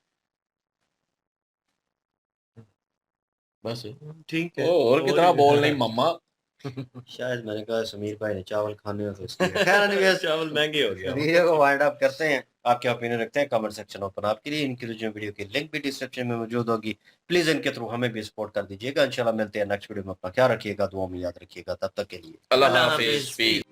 बस। ठीक ओ, है। और कितना बोल नहीं मम्मा। शायद मैंने कहा समीर भाई ने चावल खाने हो तो इसलिए खैर एनीवेज चावल महंगे हो गया वीडियो को वाइंड अप करते हैं। आपके ओपिनियन रखते हैं कमेंट सेक्शन ओपन आपके लिए। इनकी जो वीडियो की लिंक भी डिस्क्रिप्शन में मौजूद होगी। प्लीज इनके थ्रू हमें भी सपोर्ट कर दीजिएगा। इंशाल्लाह मिलते हैं नेक्स्ट वीडियो में। अपना ख्याल रखिएगा, दुआ में याद रखिएगा। तब तक के लिए अल्लाह अल्लाह हाफिज, हाफिज। पीस।